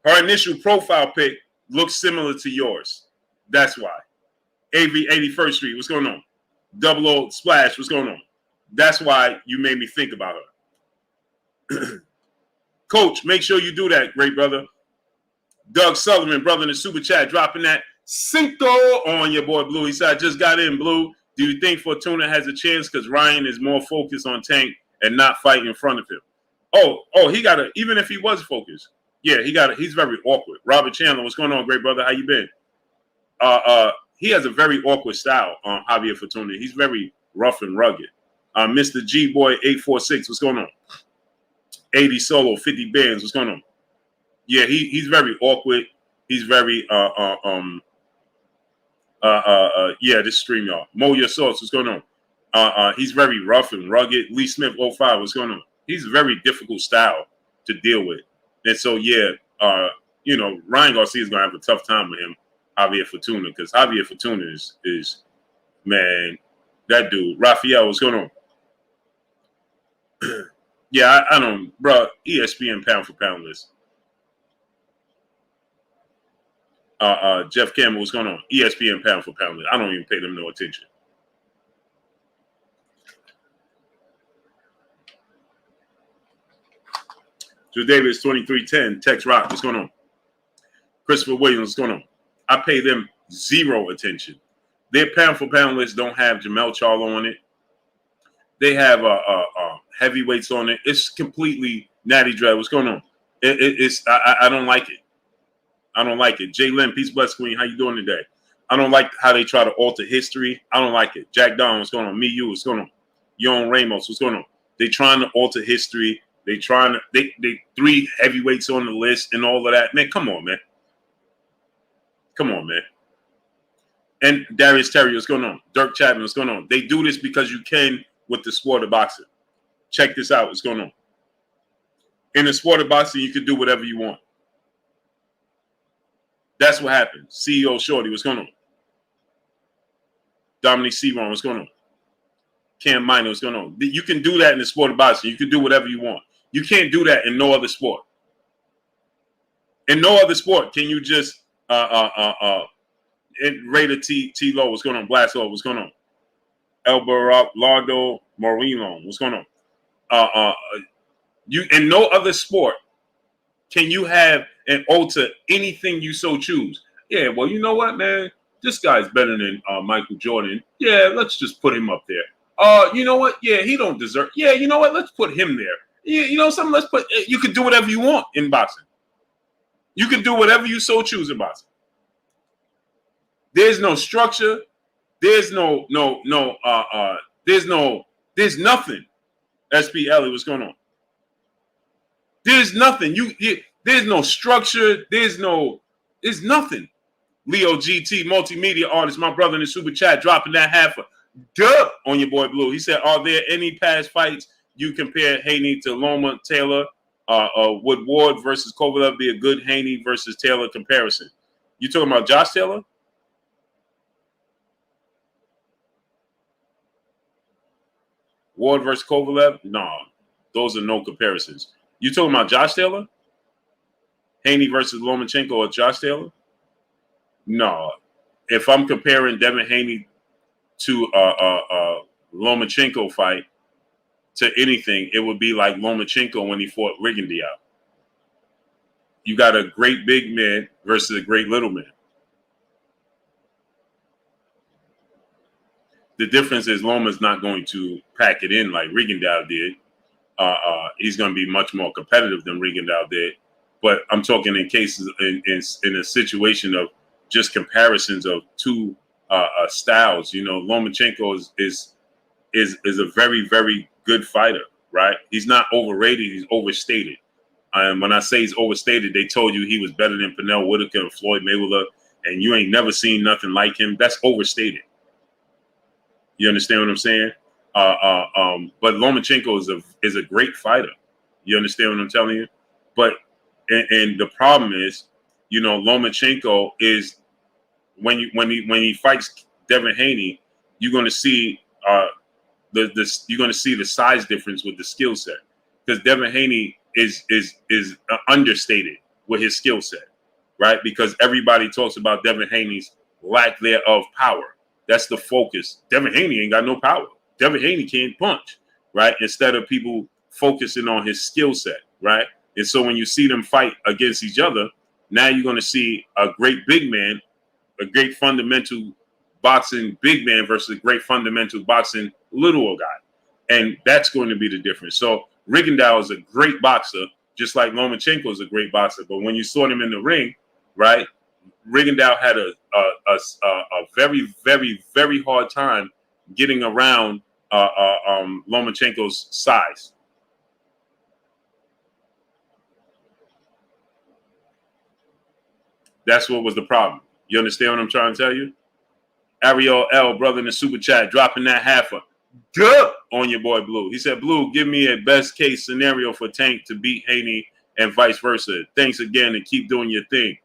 Her initial profile pic looks similar to yours. That's why. AV 81st Street, what's going on? Double O Splash, what's going on? That's why you made me think about her. Coach, make sure you do that, great brother. Doug Sullivan, brother in the super chat, dropping that Cinco on your boy Blue. He said, I just got in, Blue. Do you think Fortuna has a chance? Because Ryan is more focused on Tank and not fighting in front of him. Oh, he got to, even if he was focused. Yeah, he's very awkward. Robert Chandler, what's going on, great brother? How you been? He has a very awkward style, Javier Fortuna. He's very rough and rugged. Mr. G Boy 846, what's going on? 80 Solo, 50 Bands, what's going on? Yeah, he's very awkward. He's very this stream, y'all. Mo Your Sauce, what's going on? He's very rough and rugged. Lee Smith 05, what's going on? He's a very difficult style to deal with. And so, Ryan Garcia is going to have a tough time with him, Javier Fortuna, because Javier Fortuna is, man, that dude. Raphael, what's going on? Yeah, I don't, bro, ESPN pound for pound list. Jeff Campbell, what's going on? ESPN pound for pound list. I don't even pay them no attention. Joe Davis, 2310, Tex Rock, what's going on? Christopher Williams, what's going on? I pay them zero attention. Their pound for pound list don't have Jamal Charlo on it. They have heavyweights on it. It's completely natty dread. What's going on? I don't like it. I don't like it. Jay Lynn, peace, bless, Queen. How you doing today? I don't like how they try to alter history. I don't like it. Jack Don, what's going on? Me, you, what's going on? Yon Ramos, what's going on? They trying to alter history. They 3 heavyweights on the list and all of that. Man, come on, man. Come on, man. And Darius Terry, what's going on? Dirk Chapman, what's going on? They do this because you can with the sport of boxing. Check this out. What's going on? In the sport of boxing, you can do whatever you want. That's what happened. CEO Shorty, what's going on? Dominic Seaborn, what's going on? Cam Minor, what's going on? You can do that in the sport of boxing. You can do whatever you want. You can't do that in no other sport. In no other sport can you just Raider T Low, what's going on? Blast Low, what's going on? El Lardo Moreno, what's going on? You in no other sport can you have and alter anything you so choose. Yeah, well, you know what, man? This guy's better than Michael Jordan. Yeah, let's just put him up there. You know what? Yeah, he don't deserve. Yeah, you know what? Let's put him there. Yeah, you know something? Let's put. You can do whatever you want in boxing. You can do whatever you so choose in boxing. There's no structure. There's there's nothing. SP Ellie, what's going on? There's nothing. There's no structure. There's nothing. Leo GT, multimedia artist, my brother in the super chat, dropping that half a dub on your boy Blue. He said, are there any past fights you compare Haney to Loma Taylor? Would Ward versus Kovalev be a good Haney versus Taylor comparison? You talking about Josh Taylor? Ward versus Kovalev? No. Those are no comparisons. You talking about Josh Taylor? Haney versus Lomachenko or Josh Taylor? No. If I'm comparing Devin Haney to a Lomachenko fight to anything, it would be like Lomachenko when he fought Rigondeaux. You got a great big man versus a great little man. The difference is Loma's not going to pack it in like Rigondeaux did. He's going to be much more competitive than Rigondeaux did. But I'm talking in cases in a situation of just comparisons of two styles. You know, Lomachenko is a very, very good fighter, right? He's not overrated. He's overstated. And when I say he's overstated, they told you he was better than Pernell Whitaker and Floyd Mayweather, and you ain't never seen nothing like him. That's overstated. You understand what I'm saying? But Lomachenko is a great fighter. You understand what I'm telling you? But and the problem is, you know, Lomachenko is when he fights Devin Haney, you're going to see you're going to see the size difference with the skill set, because Devin Haney is understated with his skill set, right? Because everybody talks about Devin Haney's lack thereof power. That's the focus. Devin Haney ain't got no power. Devin Haney can't punch, right? Instead of people focusing on his skill set, right? And so when you see them fight against each other, now you're going to see a great big man, a great fundamental boxing big man versus a great fundamental boxing little guy. And that's going to be the difference. So Rigondeaux is a great boxer, just like Lomachenko is a great boxer. But when you saw him in the ring, right, Rigondeaux had a very, very, very hard time getting around Lomachenko's size. That's what was the problem. You understand what I'm trying to tell you? Ariel L, brother in the super chat, dropping that halfer. Duh! On your boy Blue. He said, Blue, give me a best case scenario for Tank to beat Haney and vice versa. Thanks again and keep doing your thing.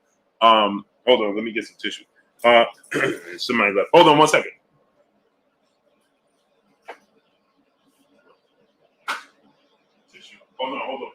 Hold on, let me get some tissue. Somebody left. Hold on 1 second. Tissue. Hold on.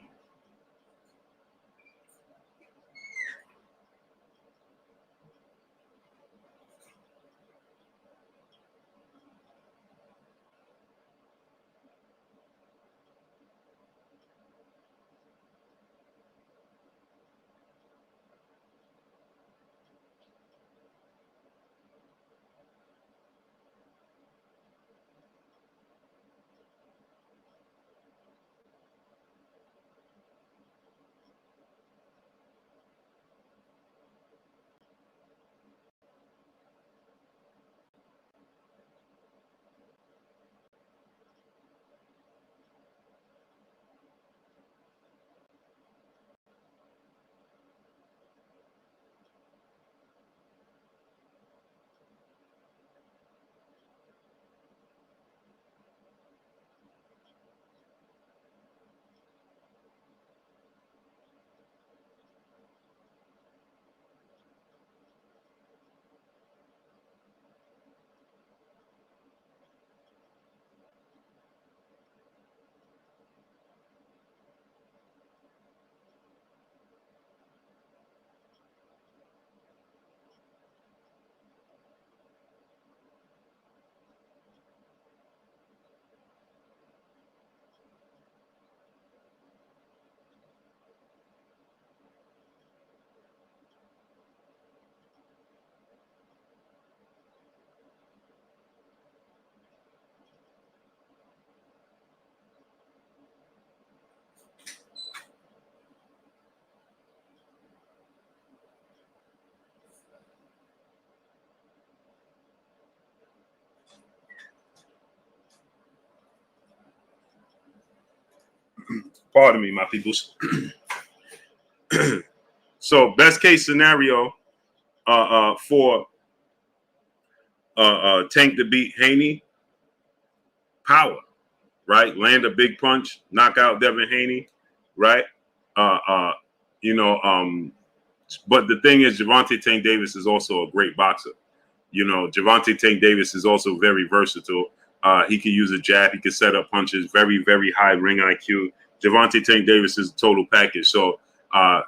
Pardon me, my peoples. So, best case scenario for Tank to beat Haney, power, right? Land a big punch, knock out Devin Haney, right? You know, but the thing is, Gervonta Tank Davis is also a great boxer. You know, Gervonta Tank Davis is also very versatile. He can use a jab. He can set up punches. Very, very high ring IQ. Gervonta Tank Davis is a total package. So, I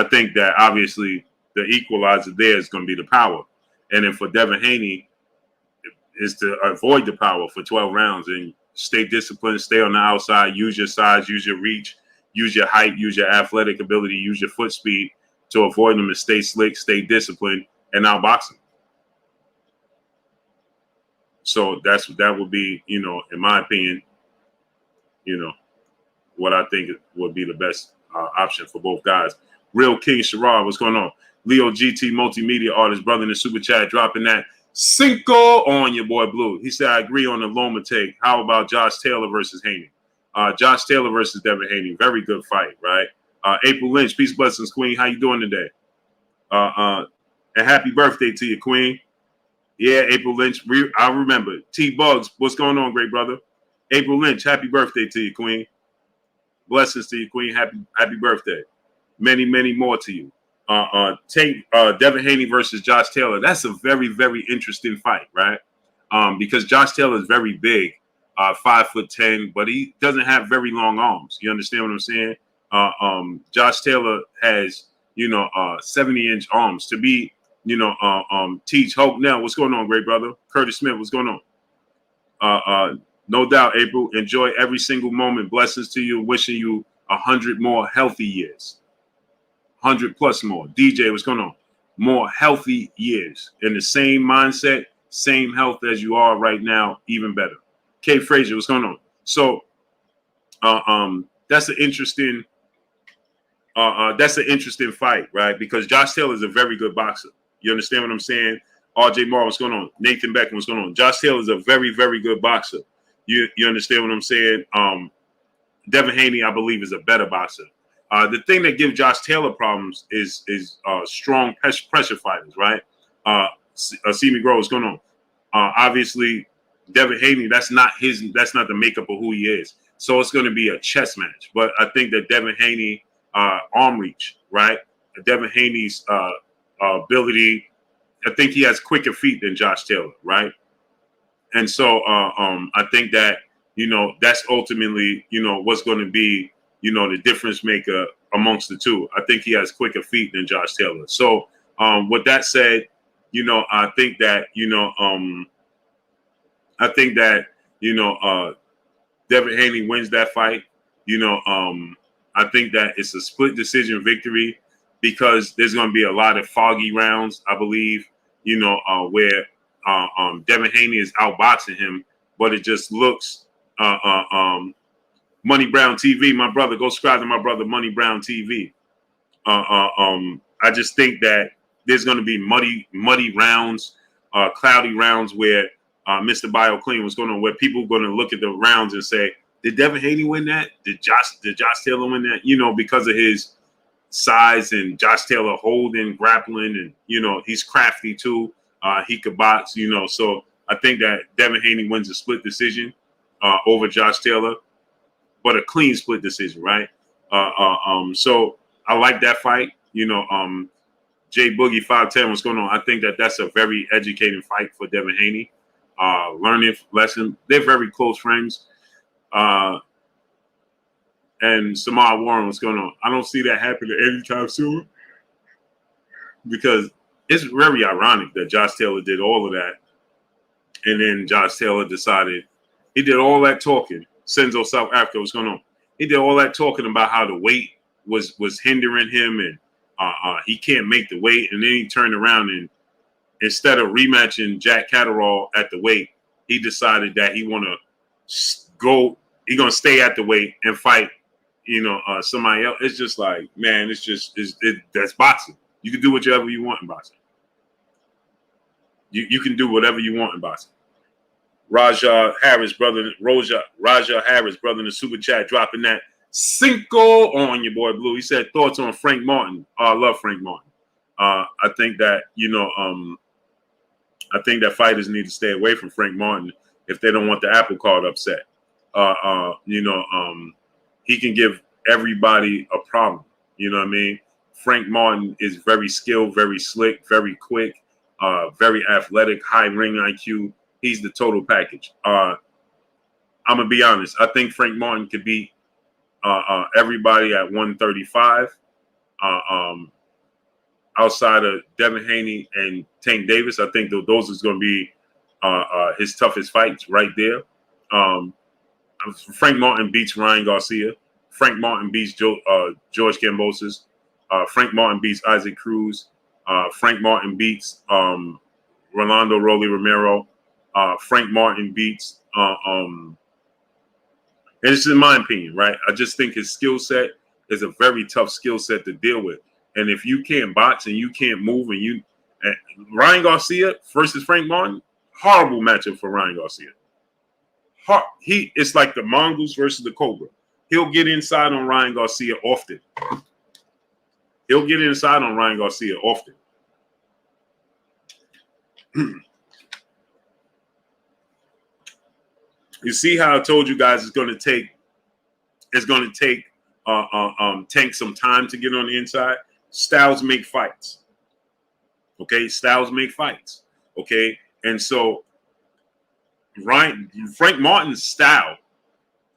think that obviously the equalizer there is going to be the power. And then for Devin Haney is to avoid the power for 12 rounds and stay disciplined, stay on the outside, use your size, use your reach, use your height, use your athletic ability, use your foot speed to avoid them and stay slick, stay disciplined, and outbox them. So that would be, in my opinion, what I think would be the best option for both guys. Real King Sherrod, what's going on? Leo GT, multimedia artist, brother in the super chat, dropping that Cinco on your boy Blue. He said, I agree on the Loma take. How about Josh Taylor versus Haney? Josh Taylor versus Devin Haney. Very good fight, right? April Lynch, peace, blessings, Queen. How you doing today? And happy birthday to you, Queen. Yeah, April Lynch. I remember. T-Bugs, what's going on, great brother? April Lynch, happy birthday to you, Queen. Blessings to you, Queen. Happy birthday. Many, many more to you. Devin Haney versus Josh Taylor. That's a very, very interesting fight, right? Because Josh Taylor is very big, 5'10", but he doesn't have very long arms. You understand what I'm saying? Josh Taylor has, 70-inch arms. To be, Teach Hope now. What's going on, great brother? Curtis Smith, what's going on? No doubt, April. Enjoy every single moment. Blessings to you. Wishing you 100 more healthy years. 100 plus more. DJ, what's going on? More healthy years. In the same mindset, same health as you are right now, even better. Kay Frazier, what's going on? So that's an interesting fight, right? Because Josh Taylor is a very good boxer. You understand what I'm saying? RJ Moore, what's going on? Nathan Beckham, what's going on? Josh Taylor is a very, very good boxer. You understand what I'm saying? Devin Haney, I believe, is a better boxer. The thing that gives Josh Taylor problems is strong pressure fighters, right? See me grow, what's going on? Obviously, Devin Haney, that's not the makeup of who he is. So it's going to be a chess match. But I think that Devin Haney, arm reach, right? Devin Haney's ability, I think he has quicker feet than Josh Taylor, right? And so I think that, that's ultimately, what's going to be, the difference maker amongst the two. I think he has quicker feet than Josh Taylor. So with that said, I think that, Devin Haney wins that fight. I think that it's a split decision victory because there's going to be a lot of foggy rounds, I believe, where Devin Haney is outboxing him, but it just looks Money Brown TV, my brother, go subscribe to my brother Money Brown TV. I just think that there's going to be muddy rounds, cloudy rounds where Mr. Bio Clean was going on, where people are going to look at the rounds and say, did Devin Haney win that? Did Josh Taylor win that? Because of his size and Josh Taylor holding, grappling, and he's crafty too. He could box, So I think that Devin Haney wins a split decision over Josh Taylor, but a clean split decision, right? So I like that fight. Jay Boogie 510, what's going on? I think that that's a very educating fight for Devin Haney. Learning lesson. They're very close friends. And Samar Warren, what's going on? I don't see that happening anytime soon because it's very ironic that Josh Taylor did all of that. And then Josh Taylor decided he did all that talking. Senzo, South Africa, what's going on? He did all that talking about how the weight was hindering him and he can't make the weight. And then he turned around and instead of rematching Jack Catterall at the weight, he decided that he want to go. He's gonna stay at the weight and fight, somebody else. It's just like, man, that's boxing. You can do whatever you want in boxing. You can do whatever you want in boxing. Raja Harris, brother in the super chat, dropping that Cinco on your boy Blue. He said thoughts on Frank Martin. I love Frank Martin. I think that I think that fighters need to stay away from Frank Martin if they don't want the apple cart upset. He can give everybody a problem. You know what I mean? Frank Martin is very skilled, very slick, very quick, very athletic, high ring IQ. he's the total package. I'm gonna be honest. I think Frank Martin could beat everybody at 135. Outside of Devin Haney and Tank Davis, I think those is going to be his toughest fights right there. Frank Martin beats Ryan Garcia. Frank Martin beats George Kambosos. Frank Martin beats Isaac Cruz. Frank Martin beats Rolando Rolly Romero. Frank Martin beats, and this is in my opinion, right? I just think his skill set is a very tough skill set to deal with. And if you can't box and you can't move and Ryan Garcia versus Frank Martin, horrible matchup for Ryan Garcia. It's like the mongoose versus the cobra. He'll get inside on Ryan Garcia often. You see how I told you guys it's going to take Tank some time to get on the inside. Styles make fights. Okay, styles make fights. Okay, and so Frank Martin's style,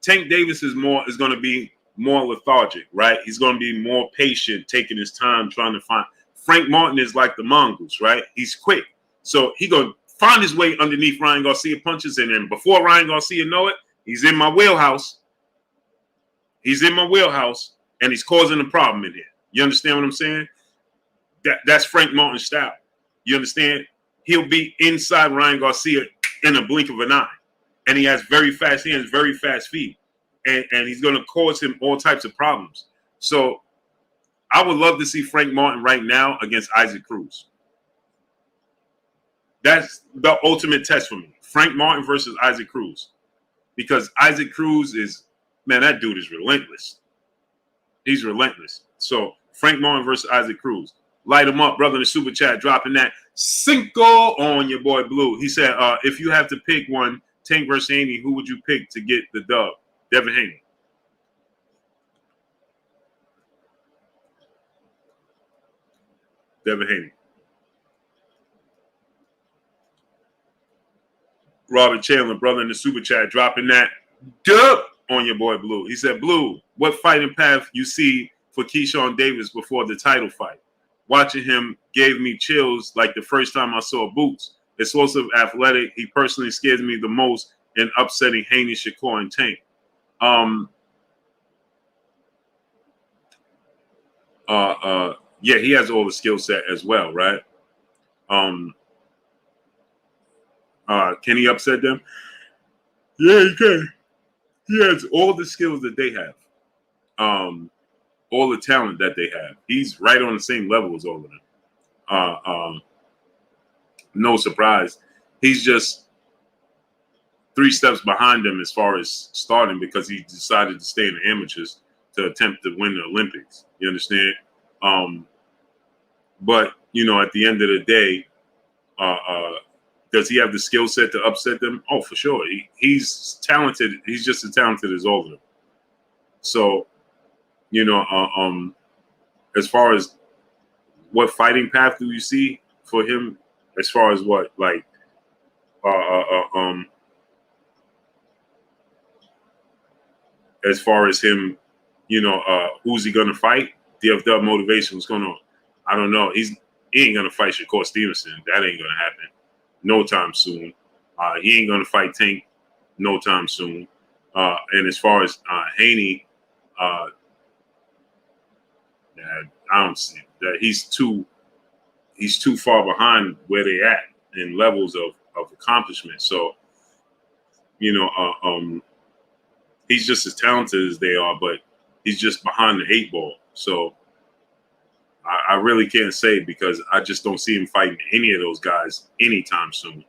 Tank Davis is going to be more lethargic, right? He's going to be more patient, taking his time, trying to find. Frank Martin is like the mongoose, right? He's quick, so he gonna find his way underneath Ryan Garcia punches, and then before Ryan Garcia know it, he's in my wheelhouse. And he's causing a problem in here. You understand what I'm saying? That's Frank Martin's style. You understand? He'll be inside Ryan Garcia in a blink of an eye. And he has very fast hands, very fast feet. And he's going to cause him all types of problems. So I would love to see Frank Martin right now against Isaac Cruz. That's the ultimate test for me. Frank Martin versus Isaac Cruz. Because Isaac Cruz is, man, that dude is relentless. He's relentless. So Frank Martin versus Isaac Cruz. Light him up, brother, in the super chat, dropping that cinco on your boy Blue. He said, if you have to pick one, Tank versus Haney, who would you pick to get the dub? Devin Haney. Devin Haney. Robert Chandler, brother, in the super chat, dropping that dub on your boy Blue. He said, Blue, what fighting path you see for Keyshawn Davis before the title fight? Watching him gave me chills like the first time I saw Boots. Explosive, athletic. He personally scares me the most in upsetting Haney, Shakur, and Tank. Yeah, he has all the skill set as well, right? Can he upset them? Yeah, he can. He has all the skills that they have. All the talent that they have. He's right on the same level as all of them. No surprise. He's just 3 steps behind them as far as starting because he decided to stay in the amateurs to attempt to win the Olympics. You understand? But, you know, at the end of the day, does he have the skill set to upset them? Oh, for sure. He's talented. He's just as talented as all of them. So, you know, as far as what fighting path do you see for him? As far as what, like, as far as him, you know, who's he gonna fight? DFW motivation was gonna, I don't know. He ain't gonna fight Shakur Stevenson. That ain't gonna happen no time soon. He ain't gonna fight Tank no time soon. And as far as Haney, I don't see that he's too far behind where they at in levels of accomplishment. So, you know, he's just as talented as they are, but he's just behind the 8 ball. So I really can't say because I just don't see him fighting any of those guys anytime soon.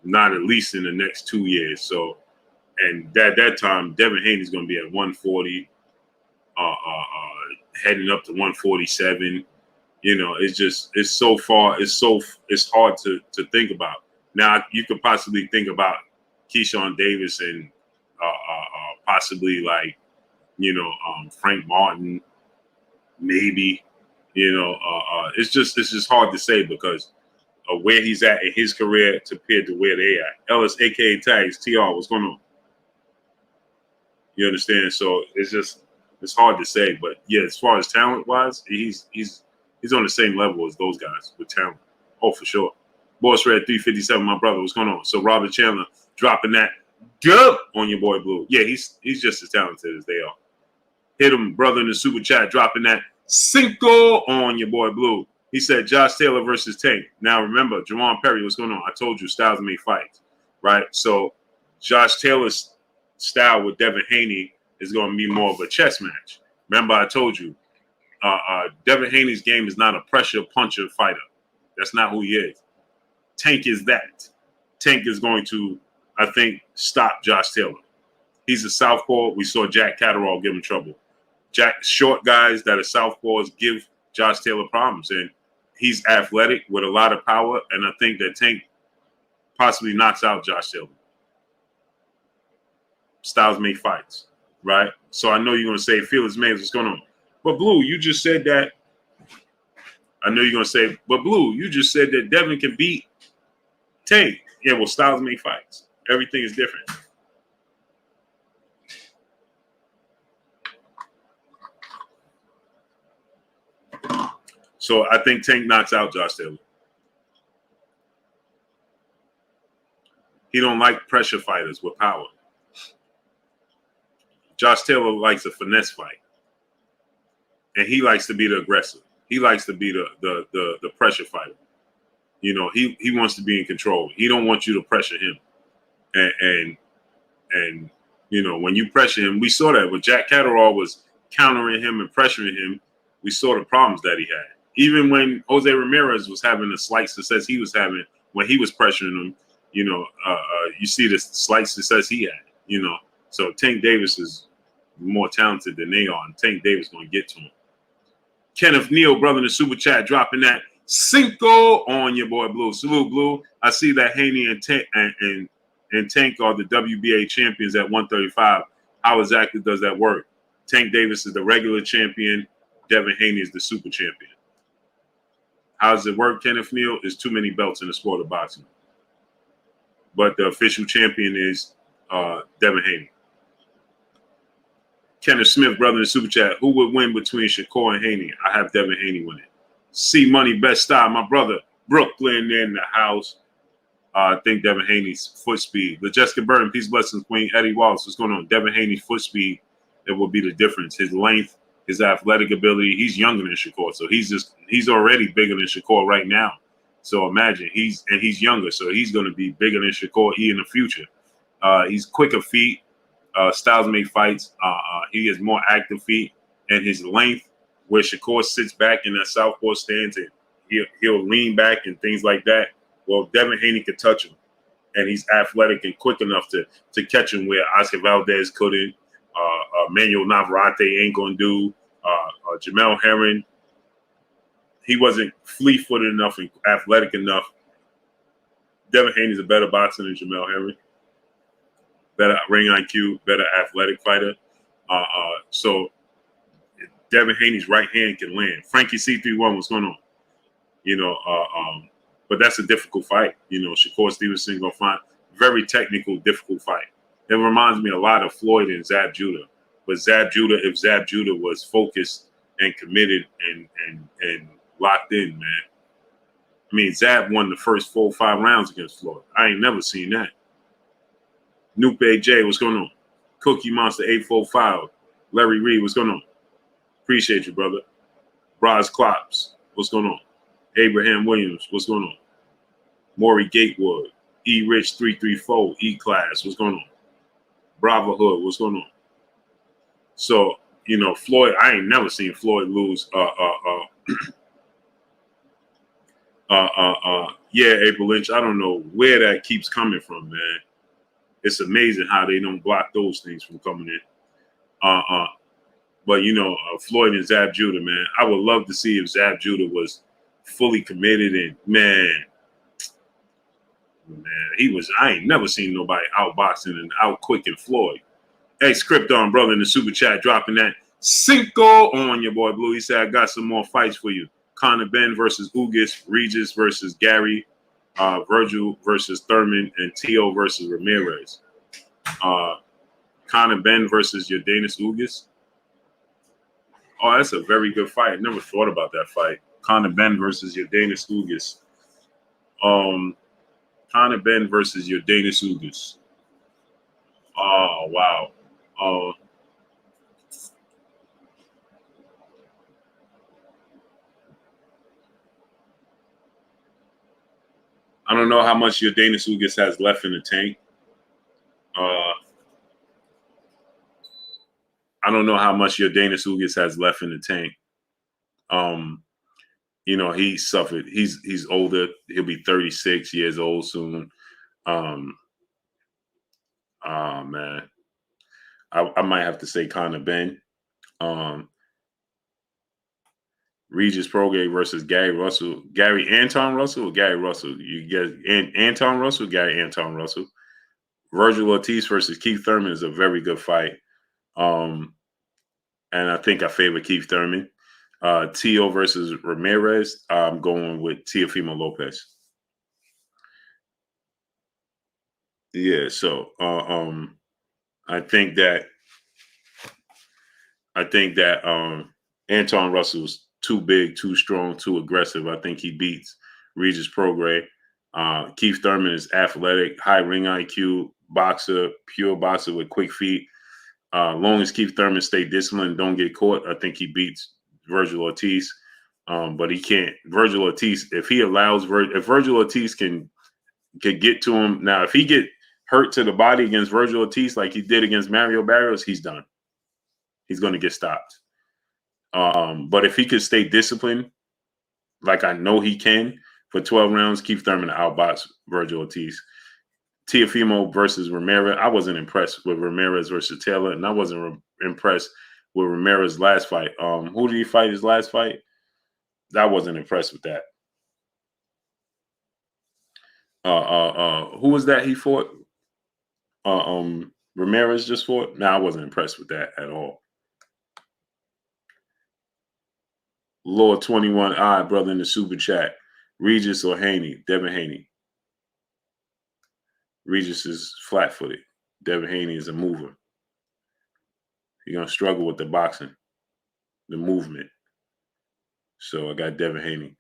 Not at least in the next 2 years. So, and at that time, Devin Haney's going to be at 140, heading up to 147. You know, it's so far. It's hard to think about. Now you could possibly think about Keyshawn Davis and possibly like, you know, Frank Martin, maybe. You know, it's just hard to say because where he's at in his career compared to where they at. Ellis, aka Tags, TR, what's going on? You understand? So it's hard to say, but yeah, as far as talent wise, he's on the same level as those guys with talent. Oh, for sure. Boss Red 357, my brother, what's going on? So Robert Chandler dropping that dub on your boy Blue. Yeah, he's just as talented as they are. Hit him, brother, in the super chat, dropping that cinco on your boy Blue. He said Josh Taylor versus Tank. Now remember, Jamal Perry, what's going on? I told you styles make fights, right? So Josh Taylor's style with Devin Haney is going to be more of a chess match. Remember, I told you, Devin Haney's game is not a pressure puncher fighter. That's not who he is. Tank is that. Tank is going to, I think, stop Josh Taylor. He's a southpaw. We saw Jack Catterall give him trouble. Short guys that are southpaws give Josh Taylor problems, and he's athletic with a lot of power, and I think that Tank possibly knocks out Josh Taylor. Styles make fights, right? So I know you're going to say, Felix Mays, what's going on? But Blue, you just said that. I know you're going to say, but Blue, you just said that Devin can beat Tank. Yeah, well, styles make fights. Everything is different. So I think Tank knocks out Josh Taylor. He don't like pressure fighters with power. Josh Taylor likes a finesse fight. And he likes to be the aggressor. He likes to be the pressure fighter. You know, he wants to be in control. He don't want you to pressure him. And you know, when you pressure him, we saw that when Jack Catterall was countering him and pressuring him, we saw the problems that he had. Even when Jose Ramirez was having the slight success he was having when he was pressuring him, you know, you see the slight success he had, you know. So Tank Davis is more talented than they are, and Tank Davis going to get to him. Kenneth Neal, brother in the super chat, dropping that cinco on your boy Blue. Salute, Blue. I see that Haney and Tank are the WBA champions at 135. How exactly does that work? Tank Davis is the regular champion. Devin Haney is the super champion. How does it work, Kenneth Neal? There's too many belts in the sport of boxing. But the official champion is Devin Haney. Kenneth Smith, brother in the super chat. Who would win between Shakur and Haney? I have Devin Haney winning. C Money, best style. My brother, Brooklyn in the house. I think Devin Haney's foot speed. But Jessica Burton, peace, blessings, Queen. Eddie Wallace, what's going on? Devin Haney's foot speed, it will be the difference. His length, his athletic ability. He's younger than Shakur, so he's already bigger than Shakur right now. So imagine he's younger, so he's going to be bigger than Shakur in the future. He's quicker feet. Styles make fights. He has more active feet, and his length, where Shakur sits back in that southpaw stance and he'll lean back and things like that. Well, Devin Haney could touch him, and he's athletic and quick enough to catch him where Oscar Valdez couldn't. Manuel Navarrete ain't gonna do. Jamal Herring, he wasn't fleet-footed enough and athletic enough. Devin Haney's a better boxer than Jamal Herring. Better ring IQ, better athletic fighter. So Devin Haney's right hand can land. Frankie C31, what's going on? You know, but that's a difficult fight. You know, Shakur Stevenson gonna find very technical, difficult fight. It reminds me a lot of Floyd and Zab Judah. But Zab Judah, if Zab Judah was focused and committed and locked in, man. I mean, Zab won the first 4 or 5 rounds against Floyd. I ain't never seen that. Nupe J, what's going on? Cookie Monster 845. Larry Reed, what's going on? Appreciate you, brother. Braz Klops, what's going on? Abraham Williams, what's going on? Maury Gatewood, E Rich 334, E Class, what's going on? Bravo Hood, what's going on? So, you know, Floyd, I ain't never seen Floyd lose. Yeah, April Lynch, I don't know where that keeps coming from, man. It's amazing how they don't block those things from coming in. But, you know, Floyd and Zab Judah, man, I would love to see if Zab Judah was fully committed and, man, I ain't never seen nobody outboxing and out-quicking Floyd. Hey, Scripton, brother, in the super chat, dropping that cinco on your boy Blue. He said, I got some more fights for you. Conor Ben versus Ugas, Regis versus Gary, Virgil versus Thurman, and Tio versus Ramirez. Conor Ben versus Yordenis Ugas. Oh, that's a very good fight. I never thought about that fight. Conor Ben versus Yordenis Ugas. Conor Ben versus Yordenis Ugas. Oh, wow. I don't know how much Yordenis Ugas has left in the tank. I don't know how much Yordenis Ugas has left in the tank. He suffered. He's older. He'll be 36 years old soon. Oh man, I might have to say Conor Ben. Regis Prograis versus Gary Russell. Gary Anton Russell or Gary Russell? You get Anton Russell, Gary Anton Russell. Virgil Ortiz versus Keith Thurman is a very good fight. And I think I favor Keith Thurman. Tio versus Ramirez. I'm going with Teofimo Lopez. Yeah, so I think that Anton Russell's too big, too strong, too aggressive. I think he beats Regis Prograis. Keith Thurman is athletic, high ring IQ, boxer, pure boxer with quick feet. Long as Keith Thurman stay disciplined, don't get caught, I think he beats Virgil Ortiz. But he can't. Virgil Ortiz, if he allows, if Virgil Ortiz can get to him now, if he get hurt to the body against Virgil Ortiz like he did against Mario Barrios, he's done. He's going to get stopped. But if he could stay disciplined, like I know he can, for 12 rounds, Keith Thurman outbox Virgil Ortiz. Teofimo versus Ramirez. I wasn't impressed with Ramirez versus Taylor, and I wasn't impressed with Ramirez's last fight. Who did he fight his last fight? I wasn't impressed with that. Who was that he fought? Ramirez just fought? No, I wasn't impressed with that at all. Lord 21, brother in the super chat. Regis or Haney? Devin Haney. Regis is flat-footed. Devin Haney is a mover. You're going to struggle with the boxing, the movement. So I got Devin Haney.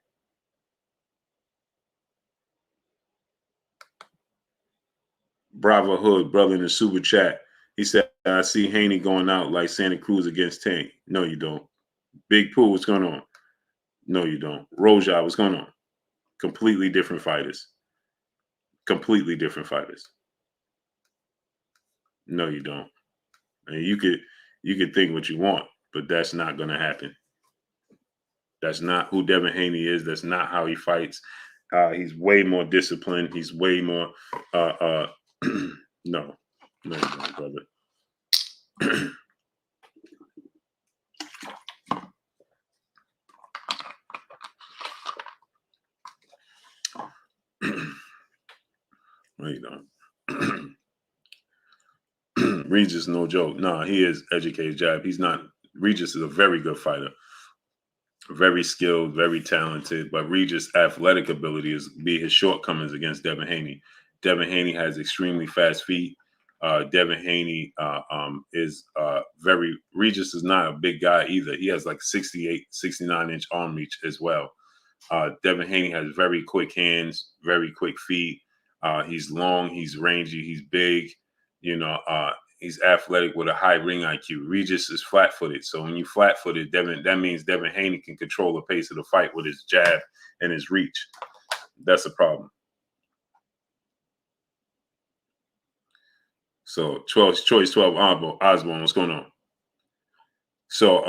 Bravo Hood, brother in the super chat. He said, I see Haney going out like Santa Cruz against Tank. No, you don't. Big Pooh, what's going on? No, you don't. Roja, what's going on? Completely different fighters. Completely different fighters. No, you don't. And you could think what you want, but that's not going to happen. That's not who Devin Haney is. That's not how he fights. He's way more disciplined. He's way more. No, brother. No, you don't. Regis, no joke. No, he is educated jab. He's not. Regis is a very good fighter. Very skilled, very talented, but Regis' athletic ability is be his shortcomings against Devin Haney. Devin Haney has extremely fast feet. Devin Haney is very. Regis is not a big guy either. He has like 68, 69-inch arm reach as well. Devin Haney has very quick hands, very quick feet. He's long, he's rangy, he's big. He's athletic with a high ring IQ. Regis is flat-footed. So when you flat-footed, that means Devin Haney can control the pace of the fight with his jab and his reach. That's a problem. So choice 12 Osborne, what's going on? So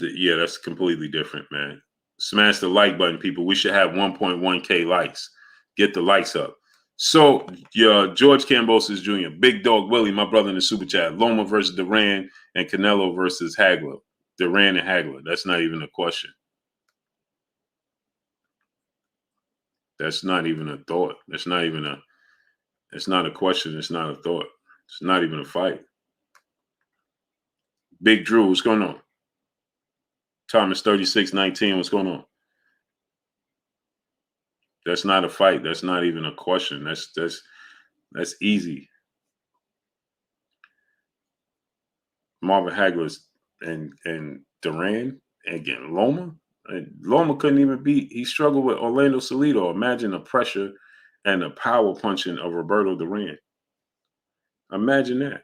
yeah, that's completely different, man. Smash the like button, people. We should have 1.1K likes. Get the likes up. So, George Kambosos Jr., Big Dog Willie, my brother in the super chat. Loma versus Duran and Canelo versus Hagler. Duran and Hagler. That's not even a question. That's not even a thought. It's not a question. It's not a thought. It's not even a fight. Big Drew, what's going on? Thomas 3619, what's going on? That's not a fight. That's not even a question. That's easy. Marvin Hagler and Duran again. Loma. And Loma couldn't even beat. He struggled with Orlando Salido. Imagine the pressure and the power punching of Roberto Duran. Imagine that.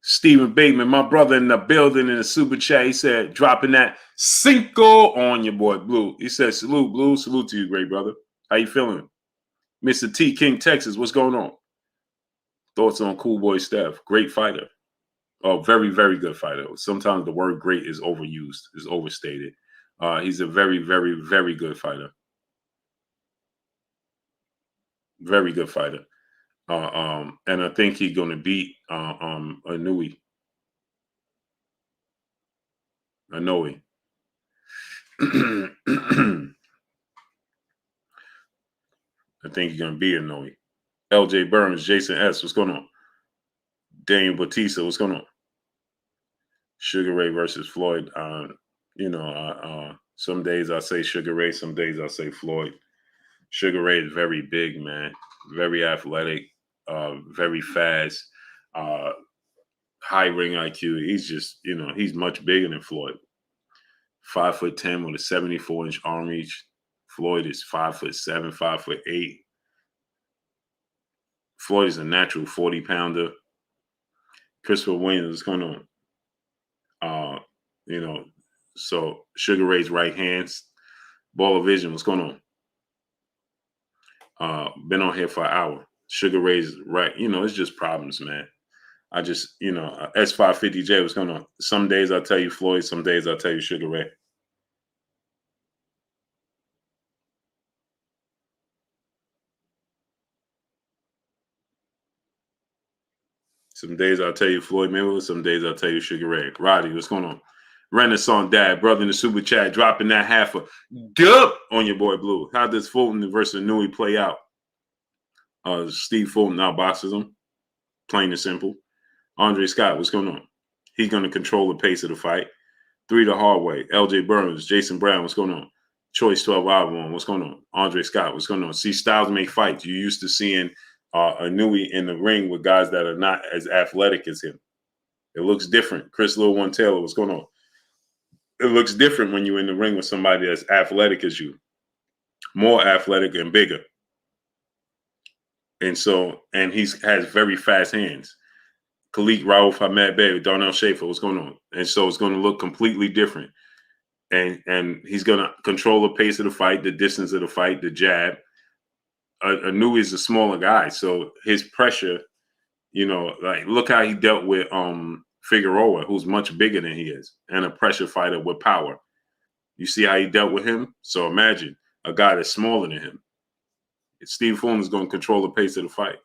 Stephen Bateman, my brother in the building in the super chat, he said, dropping that cinco on your boy Blue. He said, salute, Blue. Salute to you, great brother. How you feeling? Mr. T, King, Texas, what's going on? Thoughts on Cool Boy Steph? Great fighter. Oh, very, very good fighter. Sometimes the word great is overused, is overstated. He's a very, very, very good fighter. Very good fighter. And I think he's going to beat Inoue. Inoue. I think he's going to beat Inoue. LJ Burns, Jason S. What's going on? Daniel Batista, what's going on? Sugar Ray versus Floyd. Some days I say Sugar Ray, some days I say Floyd. Sugar Ray is very big, man. Very athletic, very fast, high ring IQ. He's just, he's much bigger than Floyd. 5'10" with a 74-inch arm reach. Floyd is 5'7", 5'8". Floyd is a natural 40-pounder. Christopher Williams, what's going on? So Sugar Ray's right hands. Ball of Vision, what's going on? Been on here for an hour. Sugar Ray's right. It's just problems, man. I just, S550J, what's going on? Some days I'll tell you Floyd, some days I'll tell you Sugar Ray. Some days I'll tell you Floyd Mayweather, some days I'll tell you Sugar Ray. Roddy, what's going on? Renaissance Dad, brother in the super chat, dropping that half a dub on your boy Blue. How does Fulton versus Inoue play out? Steve Fulton now boxes him, plain and simple. Andre Scott, what's going on? He's going to control the pace of the fight. 3 the hard way. LJ Burns, Jason Brown, what's going on? Choice 12 Alvarez, what's going on? Andre Scott, what's going on? See, styles make fights. You're used to seeing Inoue in the ring with guys that are not as athletic as him. It looks different. Chris Lil One Taylor, what's going on? It looks different when you're in the ring with somebody that's athletic as you, more athletic and bigger. And he has very fast hands. Khalid Raouf, Ahmed Bey, Darnell Schaefer, what's going on? And so it's going to look completely different. And he's going to control the pace of the fight, the distance of the fight, the jab. Inoue is a smaller guy, so his pressure, look how he dealt with Figueroa, who's much bigger than he is, and a pressure fighter with power. You see how he dealt with him? So imagine a guy that's smaller than him. Steve Fulton is going to control the pace of the fight.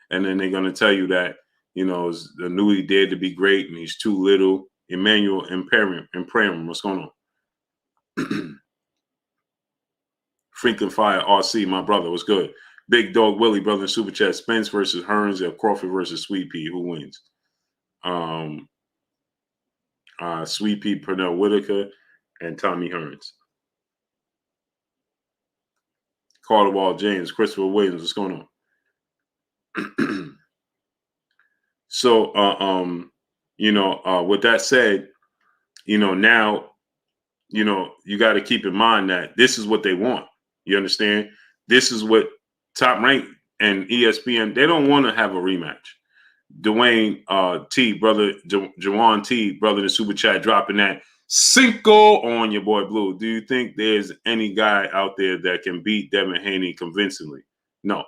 And then they're going to tell you that, Inoue dared to be great and he's too little. Emmanuel Imperium, what's going on? Freaking Fire RC, my brother, what's good? Big Dog Willie, brother in Super Chat. Spence versus Hearns, or Crawford versus Sweet Pea. Who wins? Sweet Pea, Pernell Whitaker, and Tommy Hearns. Carter Wall James, Christopher Williams, what's going on? So, with that said, now, you got to keep in mind that this is what they want. You understand? This is what Top Rank and ESPN, they don't want to have a rematch. Dwayne T, brother, Jawan T, brother in the super chat, dropping that cinco on your boy Blue. Do you think there's any guy out there that can beat Devin Haney convincingly? No.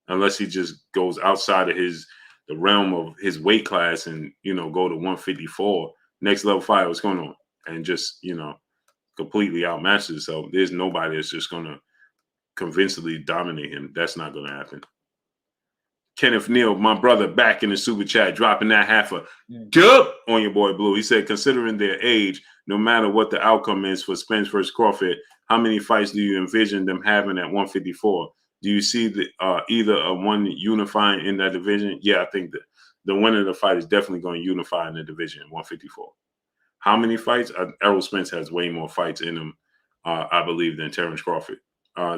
Unless he just goes outside of the realm of his weight class and, go to 154. Next level fight, what's going on? And just, completely outmatch himself. There's nobody that's just going to convincingly dominate him. That's not going to happen. Kenneth Neal, my brother, back in the super chat, dropping that half a dub on your boy Blue. He said, considering their age, no matter what the outcome is for Spence versus Crawford, how many fights do you envision them having at 154? Do you see either of one unifying in that division? Yeah, I think that the winner of the fight is definitely going to unify in the division, 154. How many fights? Errol Spence has way more fights in him I believe, than Terrence Crawford.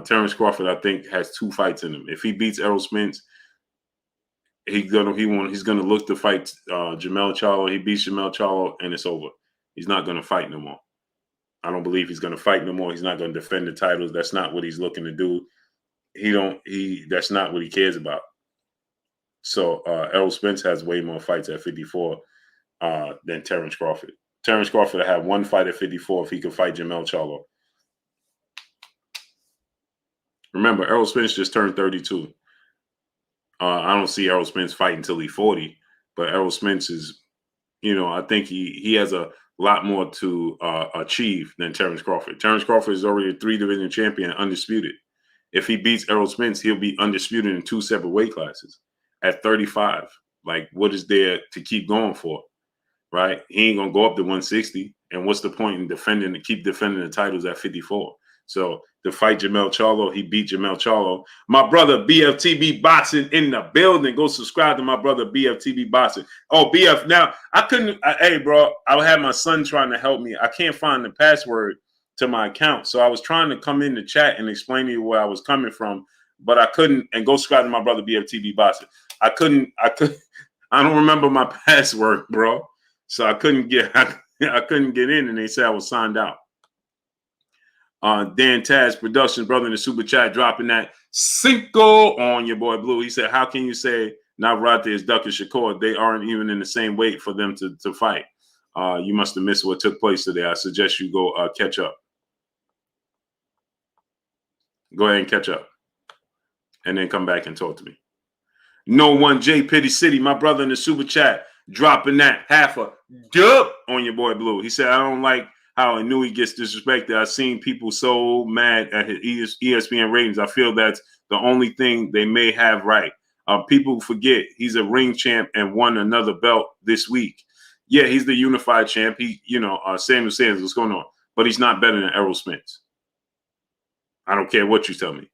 Terrence Crawford, I think, has 2 fights in him. If he beats Errol Spence, he's gonna look to fight Jamal Charlo. He beats Jamal Charlo, and it's over. He's not gonna fight no more. I don't believe he's gonna fight no more. He's not gonna defend the titles. That's not what he's looking to do. That's not what he cares about. So Errol Spence has way more fights at 54 than Terrence Crawford. Terrence Crawford had 1 fight at 54 if he could fight Jamal Charlo. Remember, Errol Spence just turned 32. I don't see Errol Spence fighting until he's 40, but Errol Spence is, I think he has a lot more to achieve than Terrence Crawford. Terrence Crawford is already a 3-division champion, undisputed. If he beats Errol Spence, he'll be undisputed in 2 separate weight classes at 35. Like, what is there to keep going for, right? He ain't going to go up to 160. And what's the point in keep defending the titles at 54? So to fight Jamal Charlo, he beat Jamal Charlo. My brother BFTB Boxing in the building. Go subscribe to my brother BFTB Boxing. Oh, BF. Now, hey, bro, I had my son trying to help me. I can't find the password to my account. So I was trying to come in the chat and explain to you where I was coming from, but I couldn't. And go subscribe to my brother BFTB Boxing. I don't remember my password, bro. So I couldn't get in, and they said I was signed out. Dan Taz Productions, brother in the super chat, dropping that Cinco on your boy Blue. He said, how can you say Navarrete is ducking Shakur? They aren't even in the same weight for them to fight. You must have missed what took place today. I suggest you go catch up. Go ahead and catch up. And then come back and talk to me. No One J Pity City, my brother in the super chat, dropping that half a dub on your boy Blue. He said, I don't like how I knew he gets disrespected. I've seen people so mad at his ESPN ratings. I feel that's the only thing they may have right. People forget he's a ring champ and won another belt this week. Yeah, he's the unified champ. Samuel Sanders, what's going on? But he's not better than Errol Spence. I don't care what you tell me.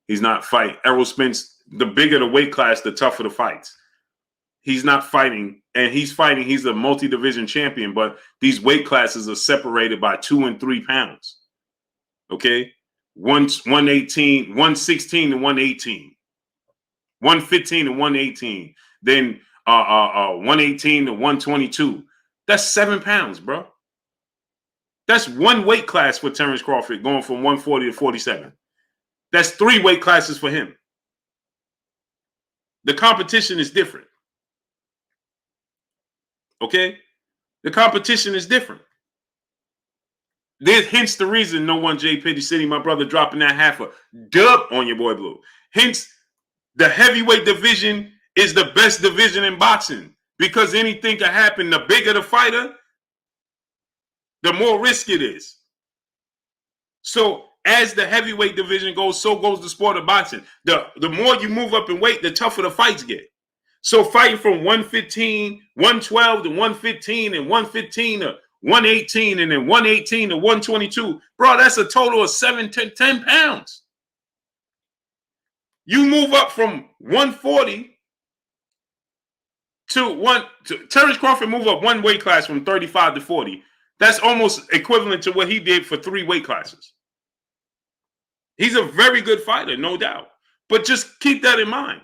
He's not fighting. Errol Spence, the bigger the weight class, the tougher the fights. He's not fighting, and he's fighting. He's a multi-division champion, but these weight classes are separated by 2 and 3 pounds. Okay? 118, 116 to 118. 115 to 118. Then 118 to 122. That's 7 pounds, bro. That's 1 weight class for Terrence Crawford, going from 140 to 47. That's 3 weight classes for him. The competition is different. Okay? The competition is different. There's hence the reason No One J Pity City, my brother, dropping that half a dub on your boy Blue. Hence, the heavyweight division is the best division in boxing because anything can happen. The bigger the fighter, the more risk it is. So as the heavyweight division goes, so goes the sport of boxing. The more you move up in weight, the tougher the fights get. So fighting from 115, 112 to 115 and 115 to 118 and then 118 to 122, bro, that's a total of 7 to 10 pounds. You move up from 140 to Terrence Crawford move up 1 weight class from 35 to 40. That's almost equivalent to what he did for 3 weight classes. He's a very good fighter, no doubt. But just keep that in mind.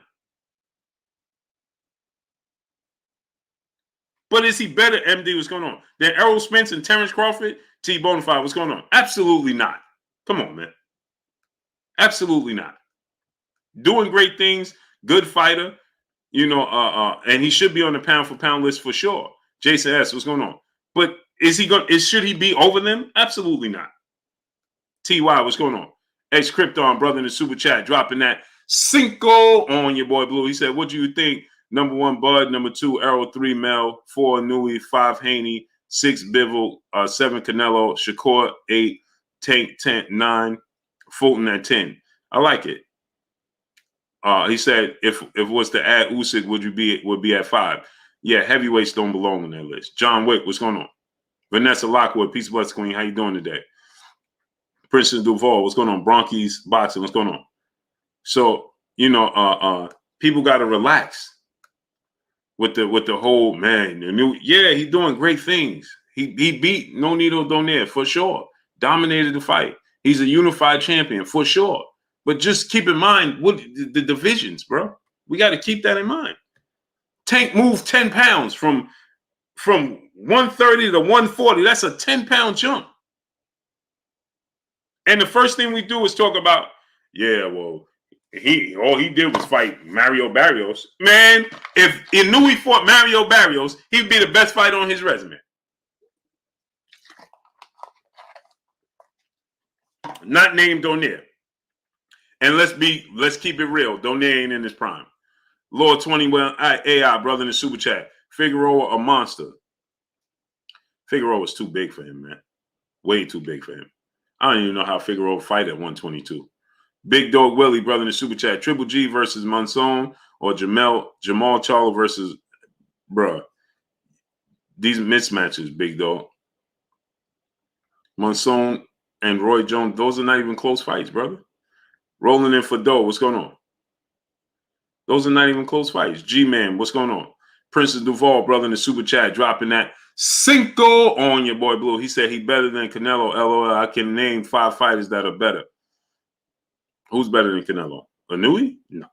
But is he better, MD? What's going on? Than Errol Spence and Terrence Crawford? T Bonafide, what's going on? Absolutely not. Come on, man. Absolutely not. Doing great things, good fighter, and he should be on the pound for pound list for sure. Jason S, what's going on? But should he be over them? Absolutely not. TY, what's going on? X Krypton, brother in the super chat, dropping that Cinco on your boy Blue. He said, what do you think? Number 1, Bud. Number 2, Errol. 3, Mel. 4, Newey. 5, Haney. 6, Bivol. 7, Canelo. Shakur. 8, Tank. 10, 9, Fulton at 10. I like it. He said, if it was to add Usyk, would be at 5. Yeah, heavyweights don't belong on that list. John Wick, what's going on? Vanessa Lockwood, Peace Bless Queen. How you doing today? Princess Duval, what's going on? Bronchies Boxing, what's going on? So, people got to relax with the whole, man. He's doing great things. He beat No Needle Donaire for sure. Dominated the fight. He's a unified champion for sure. But just keep in mind what the divisions, bro. We got to keep that in mind. Tank moved 10 pounds from 130 to 140. That's a 10-pound jump. And the first thing we do is talk about, yeah, well, all he did was fight Mario Barrios. Man, if Inouye fought Mario Barrios, he'd be the best fighter on his resume. Not named Donaire. And let's keep it real. Donaire ain't in his prime. Lord 21 AI, brother in the super chat. Figueroa a monster. Figueroa was too big for him, man. Way too big for him. I don't even know how Figueroa fight at 122. Big Dog Willie, brother in the super chat. Triple G versus Monson or Jamal Charlo versus bruh. These mismatches, Big Dog. Monson and Roy Jones, those are not even close fights, brother. Rolling in for dough, what's going on? Those are not even close fights. G-Man, what's going on? Princess Duval, brother in the super chat, dropping that Cinco on your boy Blue. He said he better than Canelo. LOL, I can name 5 fighters that are better. Who's better than Canelo? Inouye? No.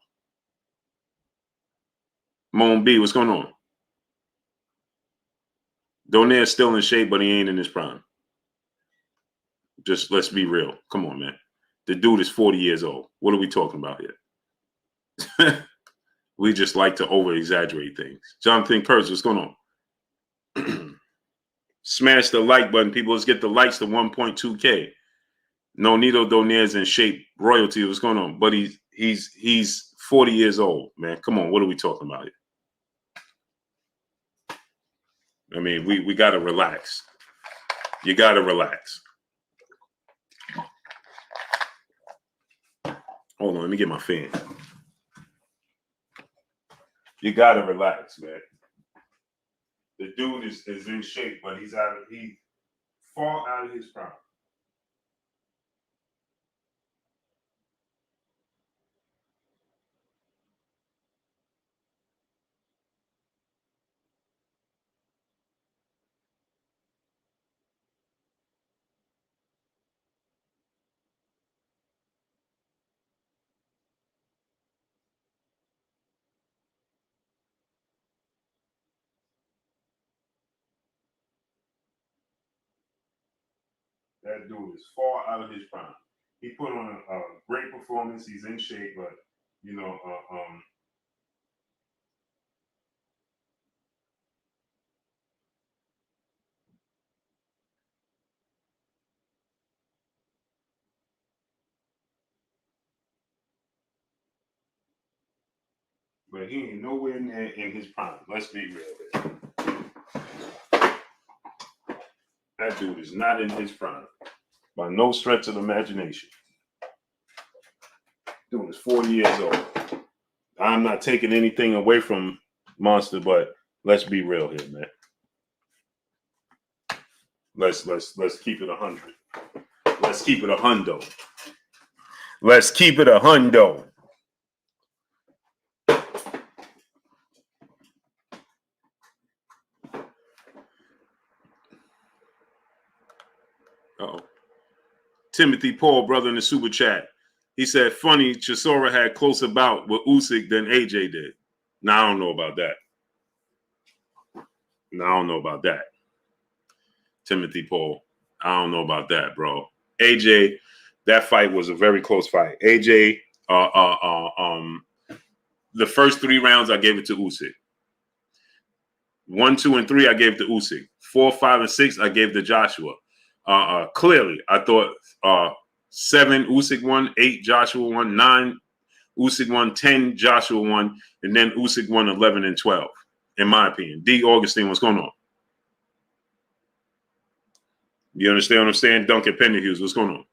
Moan B, what's going on? Donaire's still in shape, but he ain't in his prime. Just let's be real. Come on, man. The dude is 40 years old. What are we talking about here? We just like to over-exaggerate things. Jonathan Kurtz, what's going on? Smash the like button, people. Let's get the likes to 1.2K. Nonito Donaire's in shape. Royalty, what's going on? But he's 40 years old, man. Come on, what are we talking about here? I mean, we got to relax. You got to relax. Hold on, let me get my fan. You got to relax, man. The dude is in shape, but he's far out of his prime. That dude is far out of his prime. He put on a great performance. He's in shape, but but he ain't nowhere near in his prime. Let's be real. That dude is not in his prime by no stretch of the imagination. Dude is 40 years old. I'm not taking anything away from Monster, but let's be real here, man. Let's keep it 100. Let's keep it a hundo. Let's keep it a hundo. Uh-oh. Timothy Paul, brother in the super chat. He said, funny, Chisora had closer bout with Usyk than AJ did. Now, I don't know about that. Timothy Paul. I don't know about that, bro. AJ, that fight was a very close fight. AJ, the first 3 rounds, I gave it to Usyk. 1, 2, and 3, I gave to Usyk. 4, 5, and 6, I gave to Joshua. Clearly, I thought 7, Usyk won, 8, Joshua won, 9, Usyk won, 10, Joshua won, and then Usyk won 11 and 12, in my opinion. D. Augustine, what's going on? You understand what I'm saying? Duncan Penderhughes, what's going on?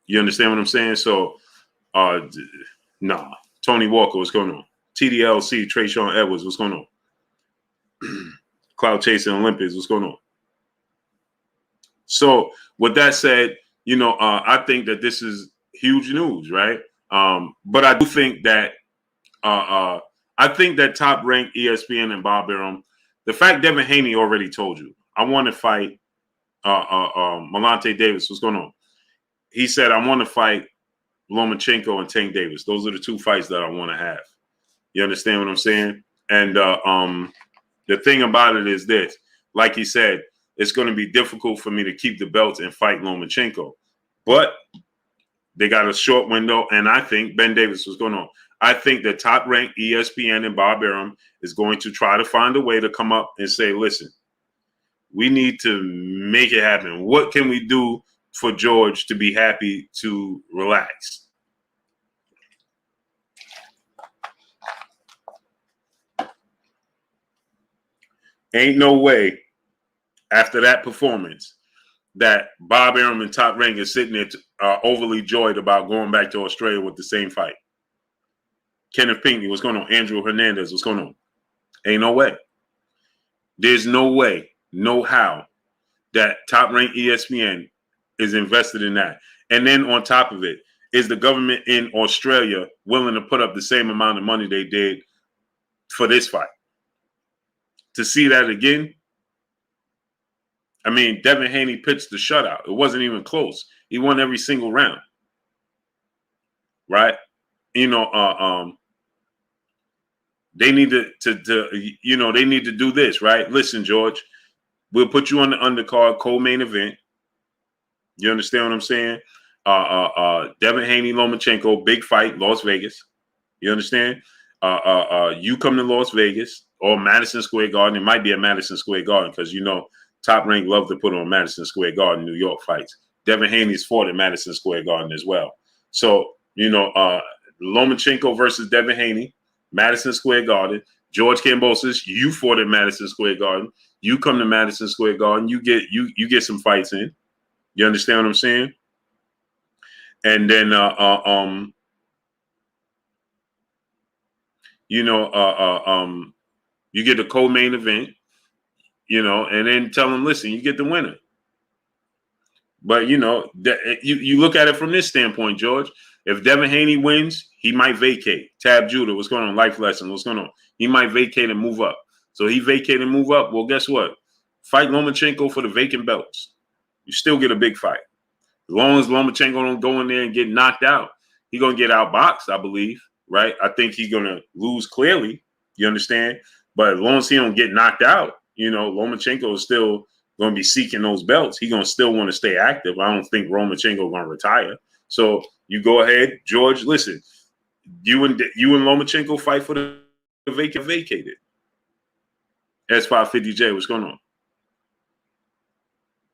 You understand what I'm saying? So, nah. Tony Walker, what's going on? TDLC, Trayshawn Edwards, what's going on? Cloud Chasing Olympics, what's going on? So, with that said, I think that this is huge news, right? But I do think that Top Rank, ESPN, and Bob Arum, the fact Devin Haney already told you, I want to fight Malante Davis. What's going on? He said, I want to fight Lomachenko and Tank Davis. Those are the two fights that I want to have. You understand what I'm saying? And the thing about it is this, like he said, it's going to be difficult for me to keep the belts and fight Lomachenko. But they got a short window, and I think Ben Davis was going on. I think the top-ranked ESPN and Bob Arum is going to try to find a way to come up and say, listen, we need to make it happen. What can we do for George to be happy to relax? Ain't no way after that performance that Bob Arum and Top Rank is sitting there overly joyed about going back to Australia with the same fight. Kenneth Pinckney, what's going on? Andrew Hernandez, what's going on? Ain't no way. There's no way, no how that Top Rank ESPN is invested in that. And then on top of it, is the government in Australia willing to put up the same amount of money they did for this fight? To see that again, I mean, Devin Haney pitched the shutout. It wasn't even close. He won every single round. Right? You know, they need to they need to do this, right? Listen, George, we'll put you on the undercard co-main event. You understand what I'm saying? Devin Haney, Lomachenko, big fight, Las Vegas. You understand? You come to Las Vegas or Madison Square Garden. It might be at Madison Square Garden because, you know, Top Rank love to put on Madison Square Garden, New York fights. Devin Haney's fought at Madison Square Garden as well. So, you know, Lomachenko versus Devin Haney, Madison Square Garden. George Kambosos, you fought at Madison Square Garden. You come to Madison Square Garden. You get some fights in. You understand what I'm saying? And then you get the co-main event, you know, and then tell them, listen, you get the winner. But, you know, you look at it from this standpoint, George. If Devin Haney wins, he might vacate. Tab Judah, what's going on? Life Lesson, what's going on? He might vacate and move up. So he vacate and move up. Well, guess what? Fight Lomachenko for the vacant belts. You still get a big fight. As long as Lomachenko don't go in there and get knocked out, he's going to get outboxed, I believe, right? I think he's going to lose clearly. You understand? But as long as he don't get knocked out, you know, Lomachenko is still going to be seeking those belts. He's going to still want to stay active. I don't think Lomachenko going to retire. So you go ahead, George. Listen, you and Lomachenko fight for the vacated. S550J, what's going on?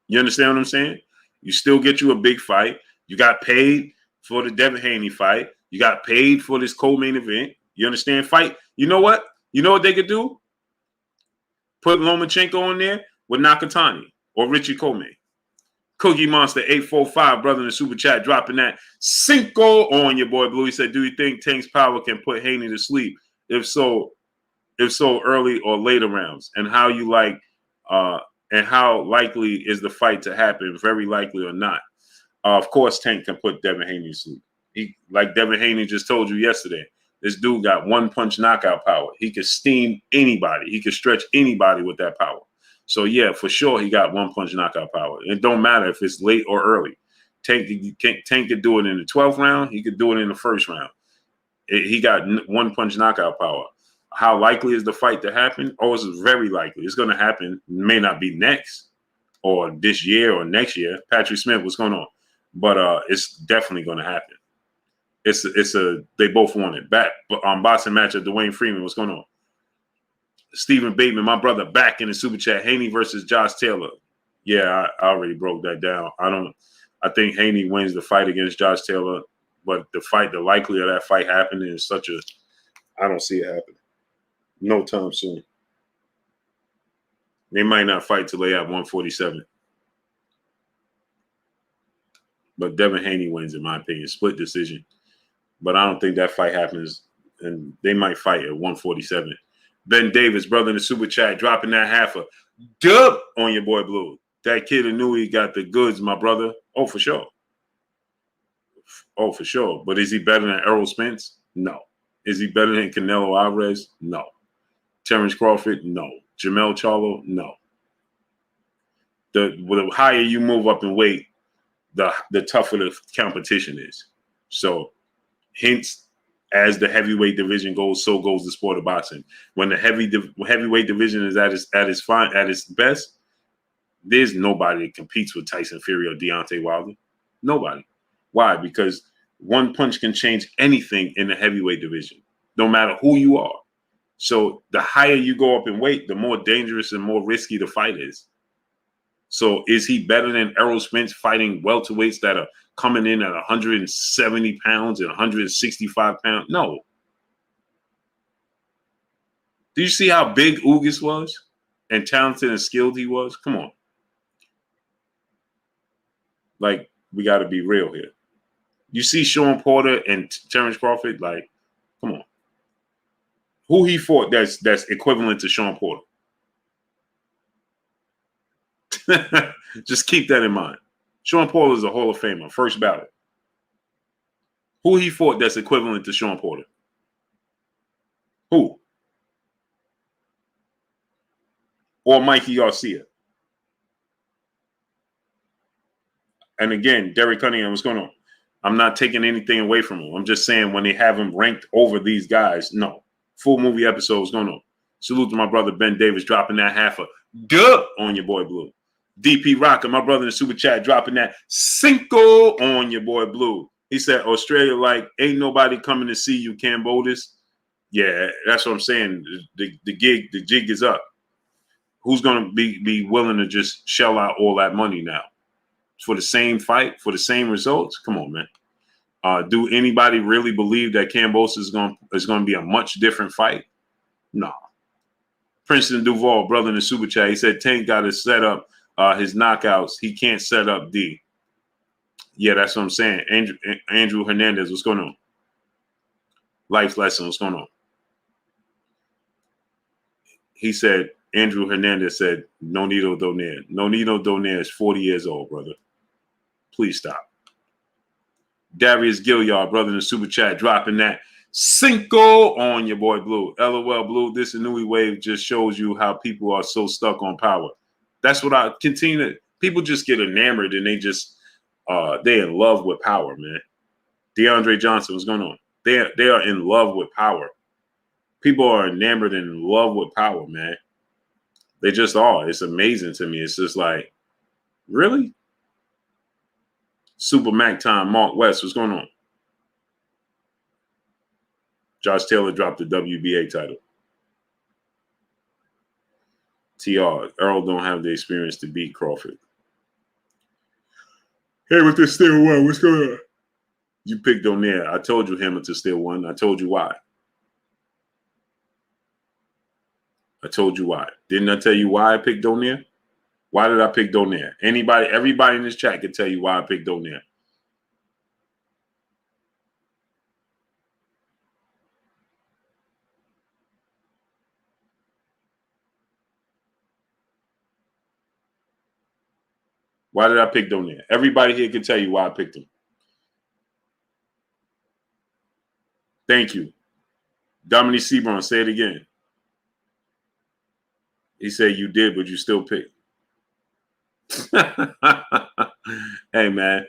You understand what I'm saying? You still get you a big fight. You got paid for the Devin Haney fight. You got paid for this co-main event. You understand? Fight. You know what? You know what they could do? Put Lomachenko on there with Nakatani or Richie Comey. Cookie Monster 845, brother in the super chat, dropping that Cinco on your boy Blue. He said, do you think Tank's power can put Haney to sleep? If so, early or later rounds? And how you like and how likely is the fight to happen? Very likely or not? Of course, Tank can put Devin Haney to sleep. He, like Devin Haney just told you yesterday, this dude got one-punch knockout power. He could steam anybody. He could stretch anybody with that power. So, yeah, for sure, he got one-punch knockout power. It don't matter if it's late or early. Tank could do it in the 12th round. He could do it in the first round. He got one-punch knockout power. How likely is the fight to happen? Oh, it's very likely. It's going to happen. It may not be next or this year or next year. Patrick Smith, what's going on? But it's definitely going to happen. They both want it. Boxing match of Dwayne Freeman, what's going on? Stephen Bateman, my brother, back in the super chat. Haney versus Josh Taylor. Yeah, I already broke that down. I think Haney wins the fight against Josh Taylor, but the likelihood of that fight happening is I don't see it happening. No time soon. They might not fight till they have 147. But Devin Haney wins, in my opinion. Split decision. But I don't think that fight happens, and they might fight at 147. Ben Davis, brother in the super chat, dropping that half a dub on your boy Blue. That kid who knew he got the goods, my brother. Oh, for sure. Oh, for sure. But is he better than Errol Spence? No. Is he better than Canelo Alvarez? No. Terrence Crawford? No. Jamal Charlo? No. The higher you move up in weight, the tougher the competition is. So, hence, as the heavyweight division goes, so goes the sport of boxing. When the heavyweight division is at its best, there's nobody that competes with Tyson Fury or Deontay Wilder. Nobody. Why? Because one punch can change anything in the heavyweight division, no matter who you are. So the higher you go up in weight, the more dangerous and more risky the fight is. So is he better than Errol Spence fighting welterweights that are coming in at 170 pounds and 165 pounds? No. Do you see how big Ugas was and talented and skilled he was? Come on. Like, we got to be real here. You see Sean Porter and Terrence Crawford, like, come on. Who he fought that's equivalent to Sean Porter? Just keep that in mind. Sean Porter is a Hall of Famer, first ballot. Who he fought that's equivalent to Sean Porter? Who? Or Mikey Garcia? And again, Derek Cunningham, what's going on? I'm not taking anything away from him. I'm just saying when they have him ranked over these guys, no. Full movie episode, what's going on? Salute to my brother Ben Davis dropping that half a dub on your boy Blue. DP Rocker, my brother in the super chat, dropping that cinco on your boy Blue. He said, Australia, like, ain't nobody coming to see you, Kambosos. Yeah, that's what I'm saying. The jig is up. Who's going to be willing to just shell out all that money now? For the same fight, for the same results? Come on, man. Do anybody really believe that Kambosos is going to be a much different fight? No. Princeton Duval, brother in the super chat, he said Tank got to set up his knockouts. He can't set up D. Yeah, that's what I'm saying. Andrew Hernandez, what's going on? Life lesson, what's going on? He said, Andrew Hernandez said, Nonito Donaire. Nonito Donaire is 40 years old, brother. Please stop. Darius Gilliard, brother in the super chat, dropping that cinco on your boy Blue. LOL, Blue, this Inui wave just shows you how people are so stuck on power. That's what I continue to. People just get enamored and they're in love with power, man. DeAndre Johnson, what's going on? They are in love with power. People are enamored and in love with power, man. They just are. It's amazing to me. It's just like, really? Super Mac time. Mark West, what's going on? Josh Taylor dropped the WBA title. TR, Earl don't have the experience to beat Crawford. Hey, with this still one, what's going on? You picked Donaire. I told you Hamilton still won. I told you why. I told you why. Didn't I tell you why I picked Donaire? Why did I pick Donaire? Everybody in this chat can tell you why I picked Donaire. Why did I pick Donaire? Everybody here can tell you why I picked him. Thank you. Dominique Sebron, say it again. He said you did, but you still picked. Hey, man.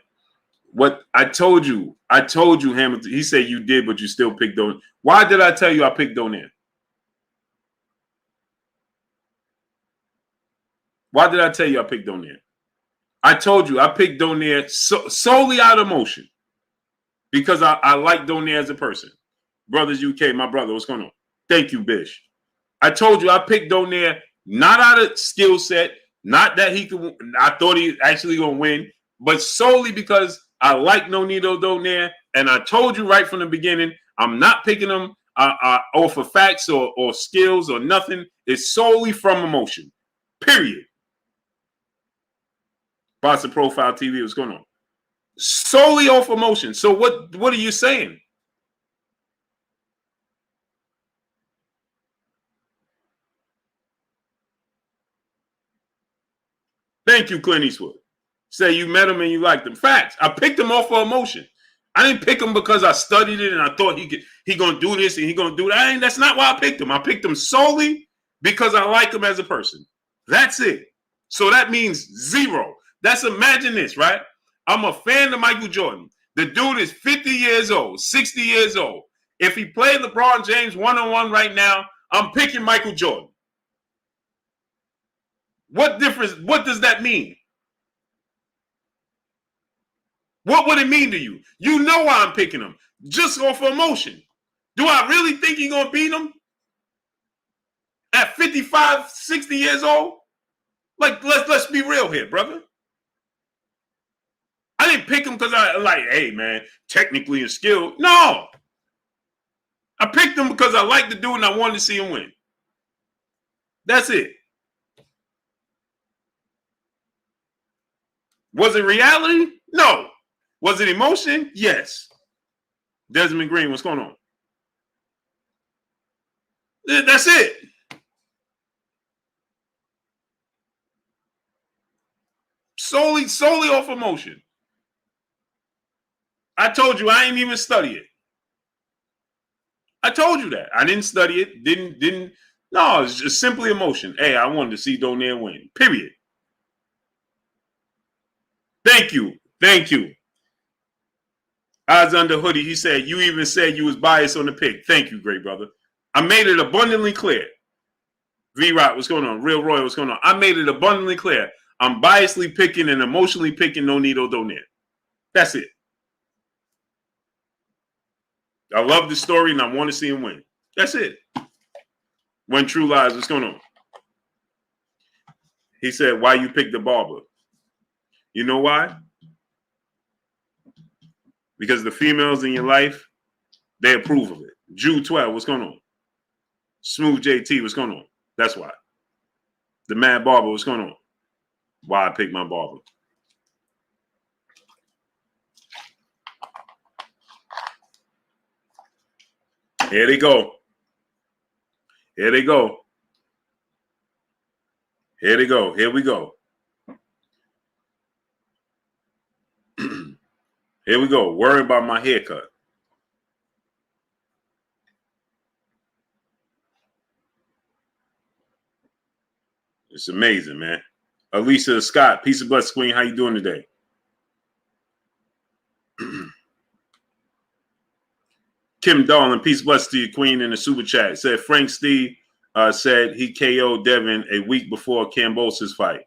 What I told you, Hamilton. He said you did, but you still picked Donaire. Why did I tell you I picked Donaire? Why did I tell you I picked Donaire? I told you I picked Donaire solely out of emotion because I like Donaire as a person. Brothers UK, my brother, what's going on? Thank you, Bish. I told you I picked Donaire not out of skill set, not that he could. I thought he actually gonna win, but solely because I like Nonito Donaire, and I told you right from the beginning, I'm not picking him off of facts or skills or nothing. It's solely from emotion. Period. Boston Profile TV, what's going on? Solely off emotion. So what are you saying? Thank you, Clint Eastwood. Say you met him and you liked him. Facts. I picked him off of emotion. I didn't pick him because I studied it and I thought he gonna do this and he gonna do that. That's not why I picked him. I picked him solely because I like him as a person. That's it. So that means 0. That's, imagine this, right? I'm a fan of Michael Jordan. The dude is 50 years old, 60 years old. If he played LeBron James one-on-one right now, I'm picking Michael Jordan. What difference? What does that mean? What would it mean to you? You know why I'm picking him. Just off of emotion. Do I really think he's going to beat him? At 55, 60 years old? Like, let's be real here, brother. I didn't pick him because I like, hey, man, technically and skilled. No. I picked him because I like the dude and I wanted to see him win. That's it. Was it reality? No. Was it emotion? Yes. Desmond Green, what's going on? That's it. Solely off emotion. I told you I ain't even study it. I told you that. I didn't study it. Didn't. No, it's just simply emotion. Hey, I wanted to see Donaire win. Period. Thank you. Eyes under hoodie. He said, you even said you was biased on the pick. Thank you, great brother. I made it abundantly clear. V-Rock, what's going on? Real Roy, what's going on? I made it abundantly clear. I'm biasly picking and emotionally picking Nonito Donaire. That's it. I love the story and I want to see him win. That's it. When True Lies, what's going on? He said, why you picked the barber? You know why? Because the females in your life, they approve of it. Jude 12, what's going on? Smooth JT, what's going on? That's why. The Mad Barber, what's going on? Why I picked my barber. Here they go. Here they go. Here they go. Here we go. Here we go. Worry about my haircut. It's amazing, man. Alicia Scott, peace and blessings, Queen. How you doing today? Kim Darling, peace and blessings to you, Queen, in the super chat. Said Frank Steve said he KO'd Devin a week before Kambosos fight.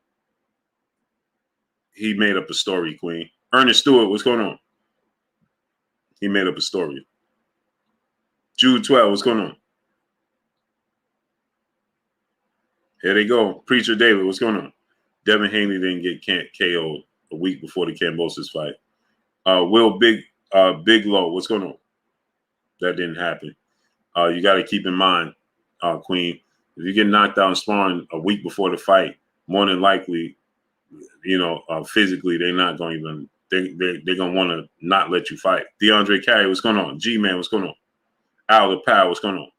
He made up a story, Queen. Ernest Stewart, what's going on? He made up a story. Jude 12, what's going on? Here they go. Preacher David, what's going on? Devin Haney didn't get KO'd a week before the Kambosos fight. Will Biglow, what's going on? That didn't happen. You got to keep in mind, Queen, if you get knocked out in sparring a week before the fight, more than likely, physically, they're not going to even, they're going to want to not let you fight. DeAndre Carey, what's going on? G-Man, what's going on? Al the Power, what's going on?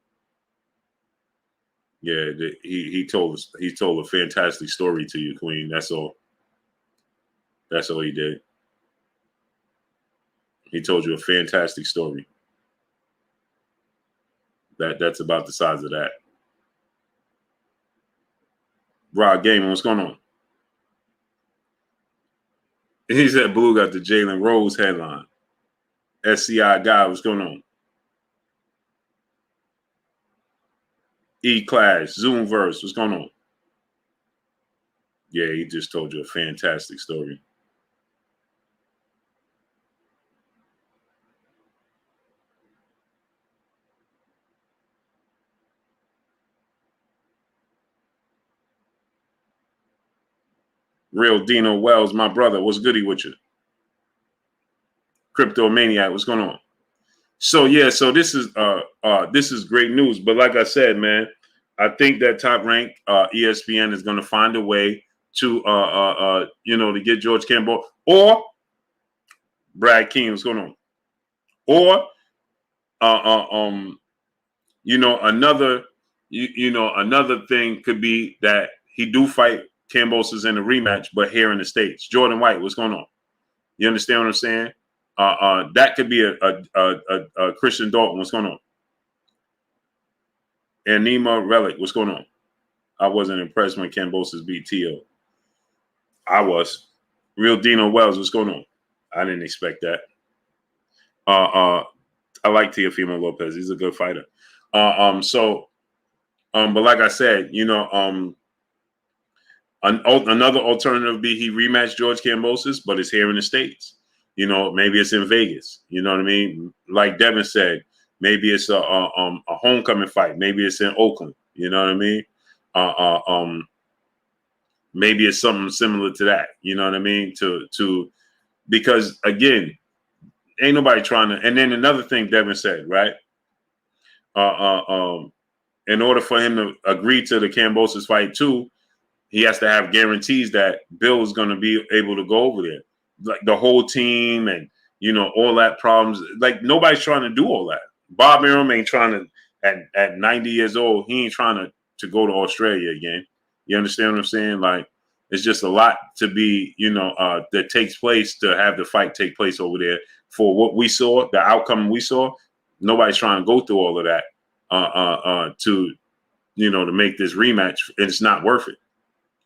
Yeah, he told a fantastic story to you, Queen. That's all. That's all he did. He told you a fantastic story. That's about the size of that. Rod Gaiman, what's going on? He said Blue got the Jalen Rose headline. SCI guy, what's going on? E-Class, Zoomverse, what's going on? Yeah, he just told you a fantastic story. Real Dino Wells, my brother, what's goody with you? Crypto Maniac, what's going on? So yeah, so this is great news. But like I said, man, I think that Top Rank ESPN is going to find a way to to get George Campbell or Brad King, what's going on? Or another thing could be that he do fight Kambosos in a rematch, but here in the States. Jordan White, what's going on? You understand what I'm saying? That could be a Christian Dalton. What's going on? And Nima Relic, what's going on? I wasn't impressed when Kambosos beat T.O. I was. Real Dino Wells, what's going on? I didn't expect that. I like Teofimo Lopez. He's a good fighter. But like I said, another alternative would be he rematched George Kambosos, but it's here in the States. Maybe it's in Vegas. You know what I mean? Like Devin said, maybe it's a homecoming fight. Maybe it's in Oakland. You know what I mean? Maybe it's something similar to that. You know what I mean? Because again, ain't nobody trying to. And then another thing Devin said, right? In order for him to agree to the Kambosos fight too, he has to have guarantees that Bill is going to be able to go over there, like the whole team and all that problems. Like nobody's trying to do all that. Bob Arum ain't trying to at 90 years old. He ain't trying to go to Australia again. You understand what I'm saying? Like it's just a lot to be that takes place to have the fight take place over there. For what we saw, the outcome we saw, nobody's trying to go through all of that to make this rematch. It's not worth it.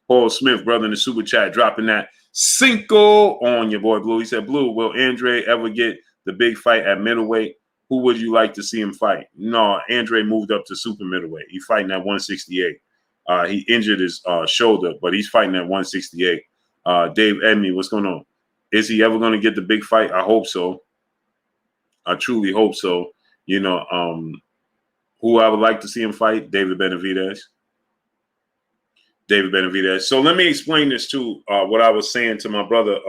Paul Smith, brother in the super chat, dropping that Cinco on your boy Blue. He said, Blue, will Andre ever get the big fight at middleweight? Who would you like to see him fight? No, Andre moved up to super middleweight. He's fighting at 168. He injured his shoulder, but he's fighting at 168. Dave Edney, what's going on? Is he ever going to get the big fight? I hope so. I truly hope so. Who I would like to see him fight? David Benavidez. So let me explain this too, what I was saying to my brother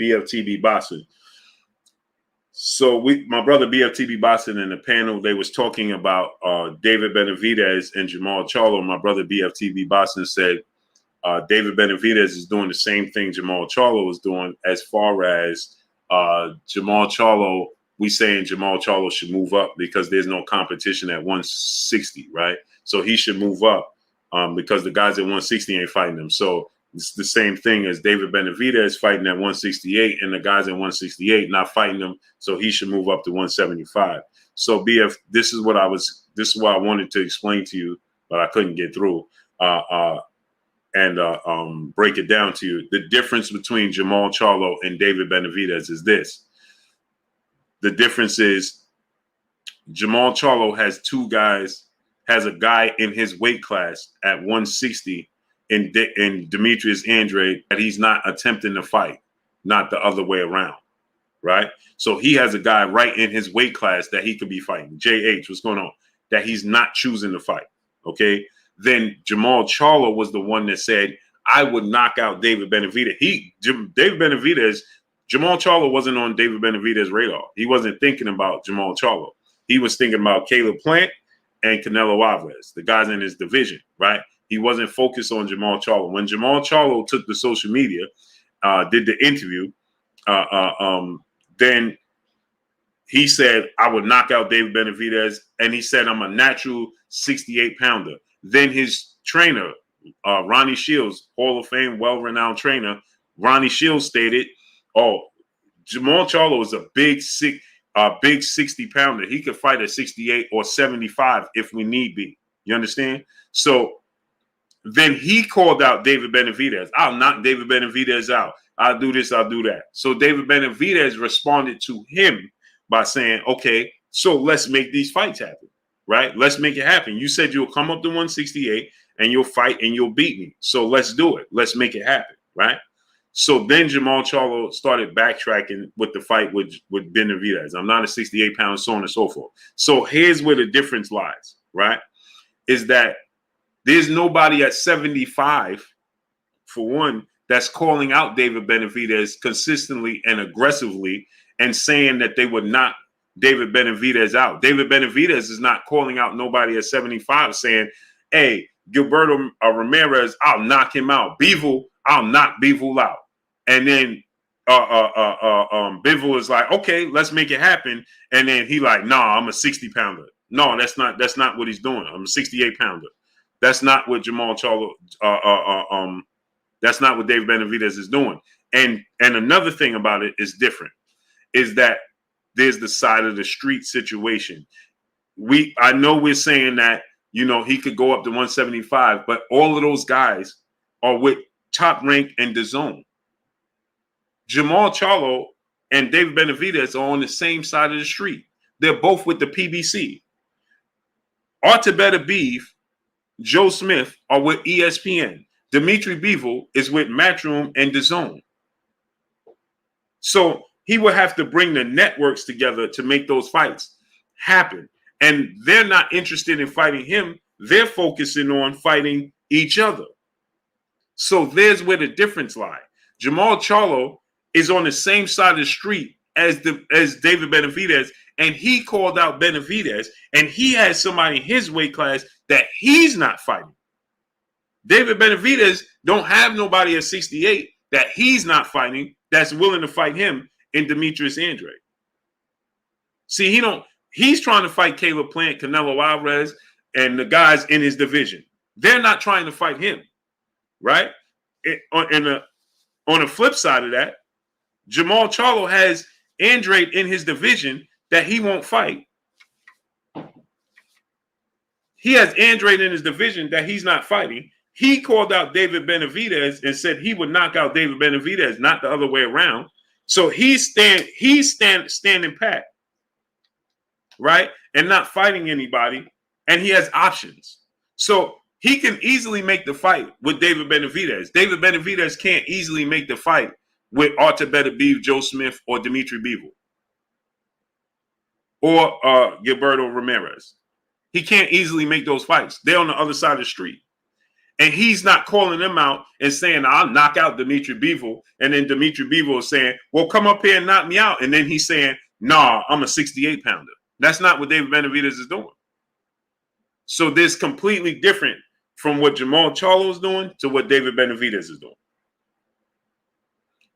BFTB Boston. So my brother BFTB Boston in the panel, they was talking about David Benavidez and Jamal Charlo. My brother BFTB Boston said David Benavidez is doing the same thing Jamal Charlo was doing as far as Jamal Charlo. We saying Jamal Charlo should move up because there's no competition at 160, right? So he should move up. Because the guys at 160 ain't fighting him. So it's the same thing as David Benavidez fighting at 168 and the guys at 168 not fighting him. So he should move up to 175. So BF, this is what I wanted to explain to you, but I couldn't get through and break it down to you. The difference between Jamal Charlo and David Benavidez is this. The difference is Jamal Charlo has a guy in his weight class at 160 in Demetrius Andre that he's not attempting to fight, not the other way around, right? So he has a guy right in his weight class that he could be fighting. JH, what's going on? That he's not choosing to fight, okay? Then Jamal Charlo was the one that said, I would knock out David Benavidez. Jamal Charlo wasn't on David Benavidez's radar. He wasn't thinking about Jamal Charlo. He was thinking about Caleb Plant and Canelo Alvarez, the guys in his division, right? He wasn't focused on Jamal Charlo. When Jamal Charlo took the social media, did the interview, then he said, I would knock out David Benavidez, and he said, I'm a natural 68-pounder. Then his trainer, Ronnie Shields, Hall of Fame, well-renowned trainer, Ronnie Shields stated, Jamal Charlo is a big 60-pounder. He could fight at 68 or 75 if we need be. You understand? So then he called out David Benavidez. I'll knock David Benavidez out. I'll do this. I'll do that. So David Benavidez responded to him by saying, okay, so let's make these fights happen, right? Let's make it happen. You said you'll come up to 168 and you'll fight and you'll beat me. So let's do it. Let's make it happen, right? So then Jamal Charlo started backtracking with the fight with Benavidez. I'm not a 68-pound, so on and so forth. So here's where the difference lies, right? Is that there's nobody at 75, for one, that's calling out David Benavidez consistently and aggressively and saying that they would knock David Benavidez out. David Benavidez is not calling out nobody at 75 saying, hey, Gilberto Ramirez, I'll knock him out. Bivol, I'll knock Bivol out. And then Bivol is like, okay, let's make it happen. And then he like, nah, I'm a 60-pounder. No, that's not what he's doing. I'm a 68-pounder. That's not what Jamal Charlo, that's not what David Benavidez is doing. And another thing about it is different, is that there's the side of the street situation. I know we're saying that, he could go up to 175, but all of those guys are with Top Rank and DAZN. Jamal Charlo and David Benavidez are on the same side of the street. They're both with the PBC. Artur Beterbiev, Joe Smith are with ESPN. Dimitri Bivol is with Matchroom and DAZN. So he would have to bring the networks together to make those fights happen. And they're not interested in fighting him. They're focusing on fighting each other. So there's where the difference lies. Jamal Charlo is on the same side of the street as David Benavidez, and he called out Benavidez, and he has somebody in his weight class that he's not fighting. David Benavidez don't have nobody at 68 that he's not fighting that's willing to fight him in Demetrius Andrade. See, he's trying to fight Caleb Plant, Canelo Alvarez, and the guys in his division. They're not trying to fight him, right? On the flip side of that, Jamal Charlo has Andrade in his division that he won't fight. He has Andrade in his division that he's not fighting. He called out David Benavidez and said he would knock out David Benavidez, not the other way around. So he's standing pat, right? And not fighting anybody. And he has options. So he can easily make the fight with David Benavidez. David Benavidez can't easily make the fight with Artur Beterbiev, Joe Smith, or Dimitri Bivol. Or Gilberto Ramirez. He can't easily make those fights. They're on the other side of the street. And he's not calling them out and saying, I'll knock out Dimitri Bivol. And then Dimitri Bivol is saying, well, come up here and knock me out. And then he's saying, nah, I'm a 68-pounder. That's not what David Benavidez is doing. So this completely different from what Jamal Charlo is doing to what David Benavidez is doing.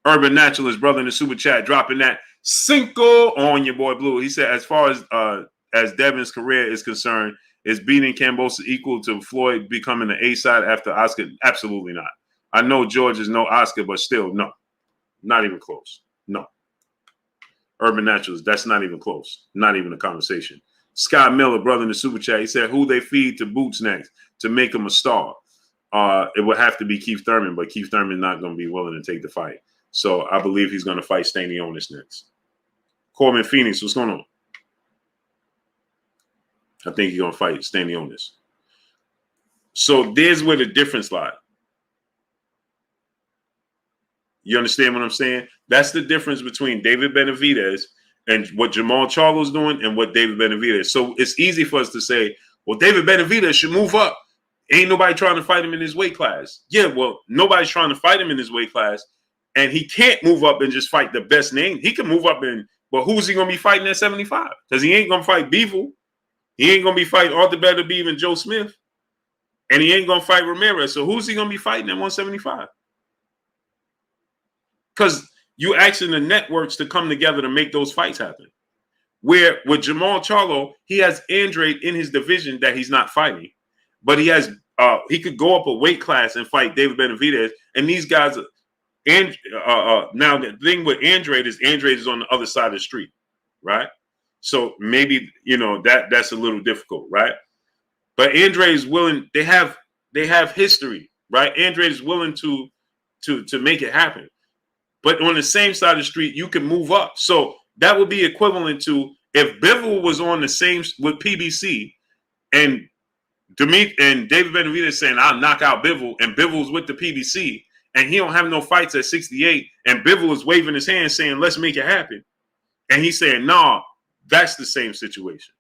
Urban Naturalist, brother in the super chat, dropping that Cinco on your boy Blue. He said, as far as Devin's career is concerned, is beating Kambosos equal to Floyd becoming the A-side after Oscar? Absolutely not. I know George is no Oscar, but still, no. Not even close. No. Urban Naturalist, that's not even close. Not even a conversation. Scott Miller, brother in the super chat, he said, who they feed to Boots next to make him a star? It would have to be Keith Thurman, but Keith Thurman not going to be willing to take the fight. So I believe he's going to fight Stanionis next. Corbin Phoenix, what's going on? I think he's going to fight Stanionis. So there's where the difference lies. You understand what I'm saying? That's the difference between David Benavidez and what Jamal Charlo's doing and what David Benavidez. So it's easy for us to say, well, David Benavidez should move up. Ain't nobody trying to fight him in his weight class. Yeah, well, nobody's trying to fight him in his weight class. And he can't move up and just fight the best name. He can move up but who's he going to be fighting at 75? Because he ain't going to fight Bivol. He ain't going to be fighting Artur Beterbiev and Joe Smith. And he ain't going to fight Ramirez. So who's he going to be fighting at 175? Because you asking the networks to come together to make those fights happen. Where with Jamal Charlo, he has Andrade in his division that he's not fighting. But he has he could go up a weight class and fight David Benavidez. And these guys are now the thing with Andrade is on the other side of the street, right? So maybe that's a little difficult, right? But Andrade is willing. They have history, right? Andrade is willing to make it happen. But on the same side of the street, you can move up. So that would be equivalent to if Bivol was on the same with PBC and David Benavidez saying I'll knock out Bivol, and Bivol's with the PBC. And he don't have no fights at 68, and Bivol is waving his hand saying, let's make it happen. And he's saying, nah, that's the same situation.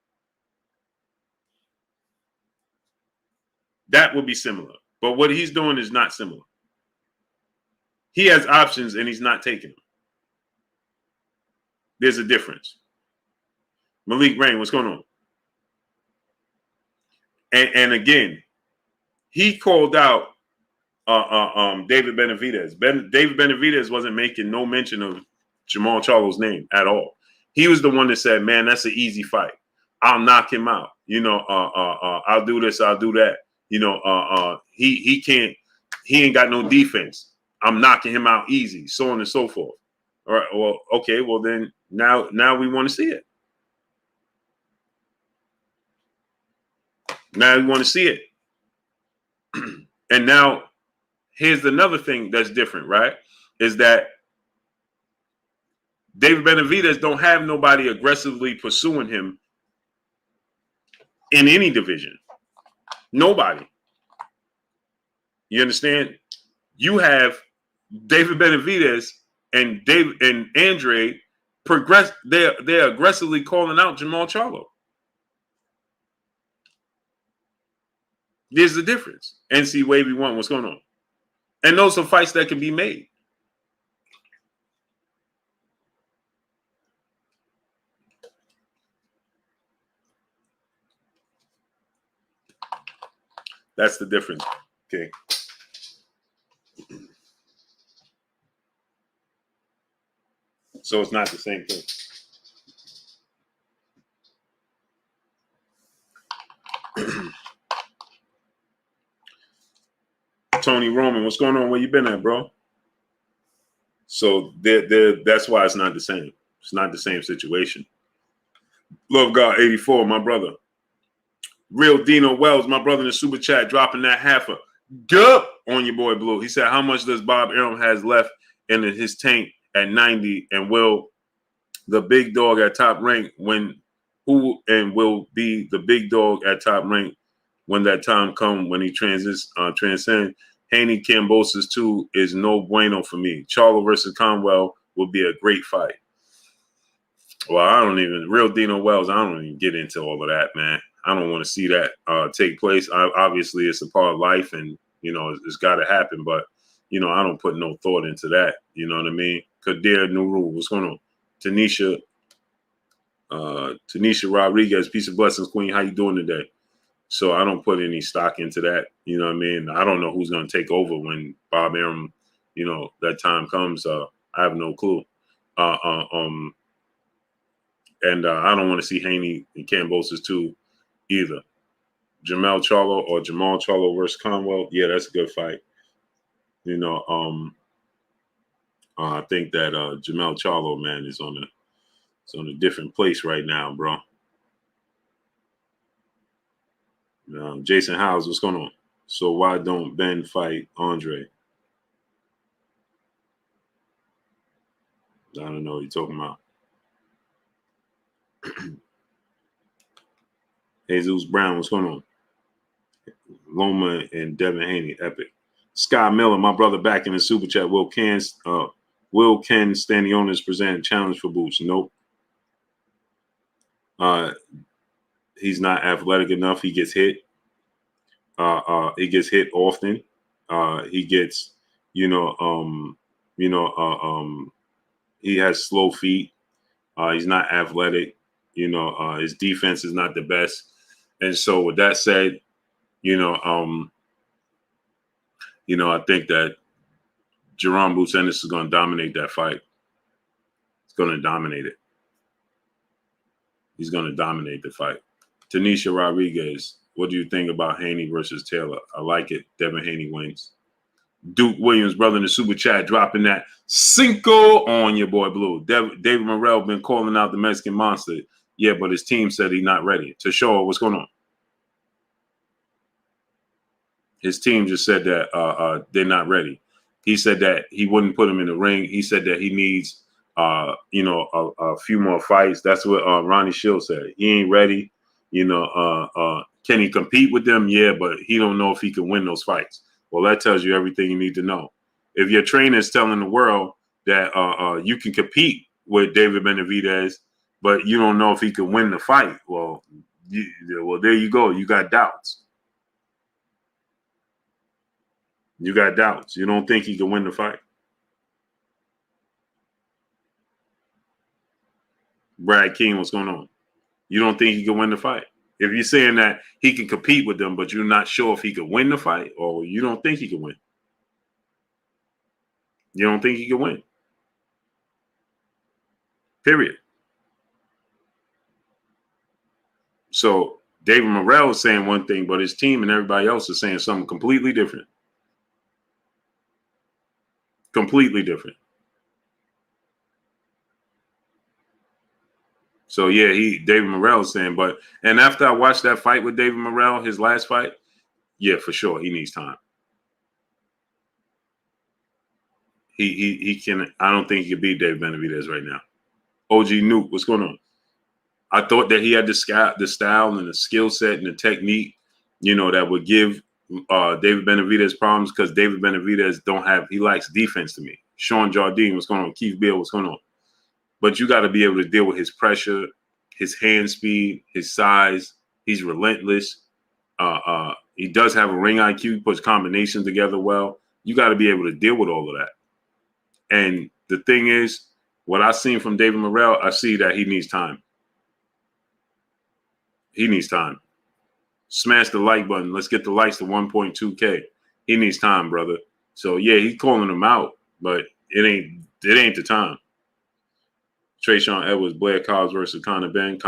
That would be similar. But what he's doing is not similar. He has options, and he's not taking them. There's a difference. Malik Rain, what's going on? And again, he called out David Benavidez. David Benavidez wasn't making no mention of Jamal Charlo's name at all. He was the one that said, man, that's an easy fight. I'll knock him out. I'll do this, I'll do that. He ain't got no defense. I'm knocking him out easy, so on and so forth. All right, well, okay, well then now we want to see it. Now we want to see it. And now here's another thing that's different, right? Is that David Benavidez don't have nobody aggressively pursuing him in any division. Nobody. You understand? You have David Benavidez and Andre progress. They're aggressively calling out Jamal Charlo. There's the difference. NC Wavy 1, what's going on? And those are fights that can be made. That's the difference. Okay. So it's not the same thing. Tony Roman, what's going on? Where you been at, bro? So that's why it's not the same. It's not the same situation. Love God 84, my brother. Real Dino Wells, my brother in the super chat, dropping that half a gup on your boy Blue. He said, how much does Bob Arum has left in his tank at 90, and will the big dog at top rank will be the big dog at top rank when that time comes, when he transcend? Haney Kambosos 2 is no bueno for me. Charlo versus Conwell will be a great fight. Well, Real Dino Wells, I don't even get into all of that, man. I don't want to see that take place. Obviously, it's a part of life, and, it's got to happen. But, I don't put no thought into that. You know what I mean? Kadir Nuru, what's going on? Tanisha Rodriguez, peace and blessings, Queen. How you doing today? So I don't put any stock into that. You know what I mean? I don't know who's going to take over when Bob Arum, that time comes. I have no clue. And I don't want to see Haney and Kambosos 2 either. Jamal Charlo versus Conwell. Yeah, that's a good fight. I think that Jamal Charlo, man, is on a different place right now, bro. Jason Howes, what's going on? So why don't Ben fight Andre? I don't know what you're talking about. Jesus Brown, what's going on? Loma and Devin Haney, epic. Scott Miller, my brother, back in the super chat. Will Ken Stanionis present a challenge for Boots? Nope. He's not athletic enough. He gets hit. He gets hit often. He gets, he has slow feet. He's not athletic. His defense is not the best. And so with that said, I think that Jerome Boots Ennis is going to dominate that fight. He's going to dominate it. He's going to dominate the fight. Tanisha Rodriguez, what do you think about Haney versus Taylor? I like it. Devin Haney wins. Duke Williams, brother in the super chat, dropping that Cinco on your boy Blue. David Morrell been calling out the Mexican monster. Yeah, but his team said he's not ready. To show what's going on. His team just said that they're not ready. He said that he wouldn't put him in the ring. He said that he needs, a few more fights. That's what Ronnie Shields said. He ain't ready. Can he compete with them? Yeah, but he don't know if he can win those fights. Well, that tells you everything you need to know. If your trainer is telling the world that you can compete with David Benavidez, but you don't know if he can win the fight, well, there you go. You got doubts. You got doubts. You don't think he can win the fight. Brad King, what's going on? You don't think he can win the fight? If you're saying that he can compete with them, but you're not sure if he can win the fight, or you don't think he can win. You don't think he can win. Period. So David Morrell is saying one thing, but his team and everybody else is saying something completely different. Completely different. So yeah, David Morrell is saying, and after I watched that fight with David Morrell, his last fight, yeah, for sure, he needs time. He can. I don't think he can beat Dave Benavidez right now. OG Nuke, what's going on? I thought that he had the style and the skill set and the technique, that would give David Benavidez problems, because David Benavidez he likes defense to me. Sean Jardine, what's going on? Keith Beal, what's going on? But you got to be able to deal with his pressure, his hand speed, his size. He's relentless. He does have a ring IQ. He puts combinations together well. You got to be able to deal with all of that. And the thing is, what I've seen from David Morrell, I see that he needs time. He needs time. Smash the like button. Let's get the likes to 1.2K. He needs time, brother. So yeah, he's calling him out, but it ain't the time. Trayshawn Edwards, Blair Cobbs versus Conor Ben.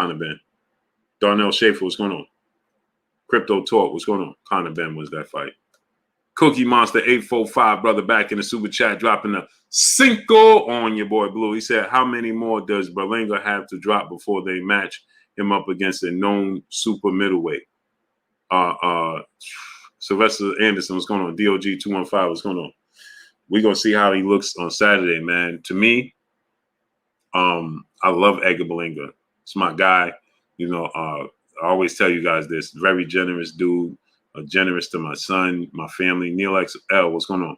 Darnell Schaefer, what's going on? Crypto Talk, what's going on? Conor Ben wins that fight. Cookie Monster 845, brother, back in the super chat, dropping a cinco on your boy Blue. He said, how many more does Berlanga have to drop before they match him up against a known super middleweight? Sylvester Anderson, what's going on? DOG 215, what's going on? We're gonna see how he looks on Saturday, man. To me, I love Edgar Berlanga. It's my guy. I always tell you guys this. Very generous dude. Generous to my son, my family. Neil XL, what's going on?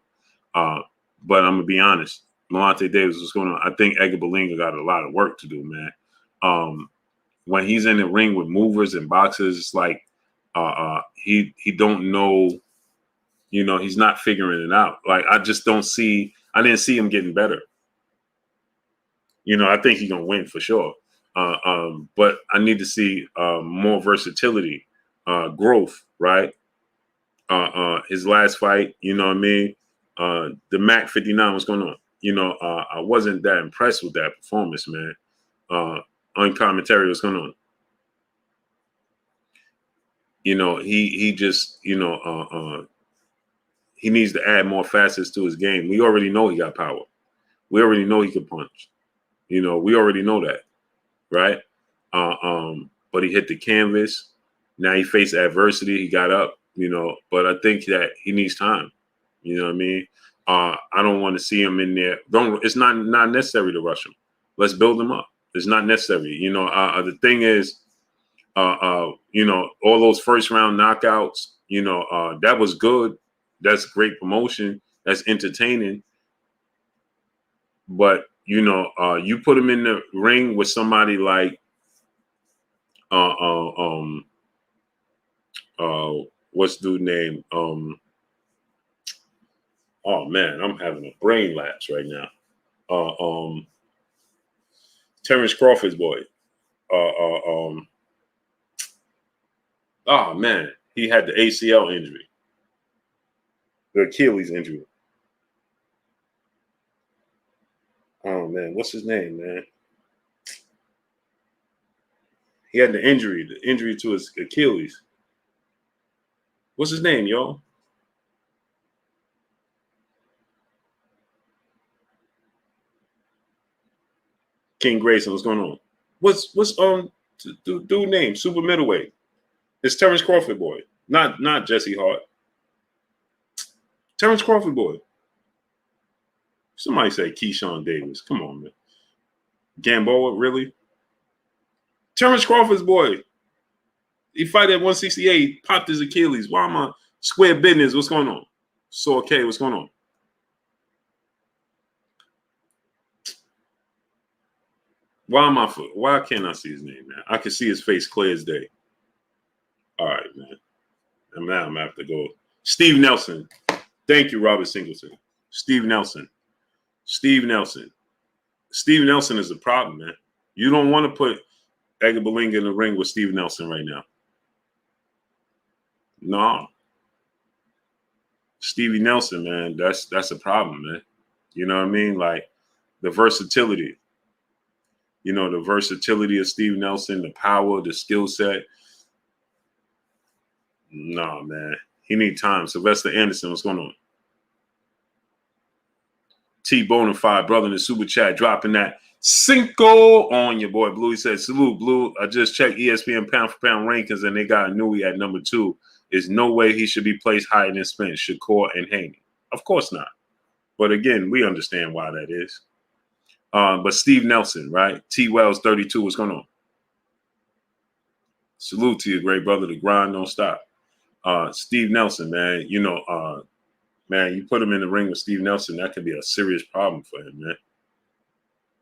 But I'm gonna be honest. Malante Davis, what's going on? I think Edgar Berlanga got a lot of work to do, man. When he's in the ring with movers and boxers, it's like he don't know. He's not figuring it out. Like I didn't see him getting better. I think he's gonna win for sure. But I need to see more versatility, growth, right? His last fight, you know what I mean? The Mac 59, what's going on? I wasn't that impressed with that performance, man. On commentary, what's going on? He just, he needs to add more facets to his game. We already know he got power. We already know he can punch. We already know that, right? But he hit the canvas. Now he faced adversity. He got up, but I think that he needs time. You know what I mean? I don't want to see him in there. It's not necessary to rush him. Let's build him up. It's not necessary. The thing is, all those first round knockouts, that was good. That's great promotion. That's entertaining. But, you put him in the ring with somebody like, what's the dude's name? Oh man, I'm having a brain lapse right now. Terrence Crawford's boy. Oh man, he had the ACL injury, the Achilles injury. Oh man, what's his name, man? He had the injury to his Achilles. What's his name, y'all? King Grayson, what's going on? What's dude name? Super middleweight. It's Terrence Crawford boy, not Jesse Hart. Terrence Crawford boy. Somebody say Keyshawn Davis. Come on, man. Gamboa, really? Terrence Crawford's boy. He fight at 168, popped his Achilles. Why am I square business? What's going on? So okay, what's going on? Why can't I see his name, man? I can see his face clear as day. All right, man. And now I'm gonna have to go. Steve Nelson. Thank you, Robert Singleton. Steve Nelson. Steve Nelson is a problem, man. You don't want to put Edgar Berlanga in the ring with Steve Nelson right now. No. Stevie Nelson, man, that's a problem, man. You know what I mean? Like the versatility. The versatility of Steve Nelson, the power, the skill set. No, man. He need time. Sylvester Anderson, what's going on? T Bonafide, brother in the super chat, dropping that cinco on your boy Blue. He said, salute, Blue. I just checked ESPN pound for pound rankings and they got Nui at number 2. There's no way he should be placed higher than Spence, Shakur, and Haney. Of course not. But again, we understand why that is. But Steve Nelson, right? T Wells 32, what's going on? Salute to you, great brother. The grind don't stop. Steve Nelson, man, man, you put him in the ring with Steve Nelson, that could be a serious problem for him, man.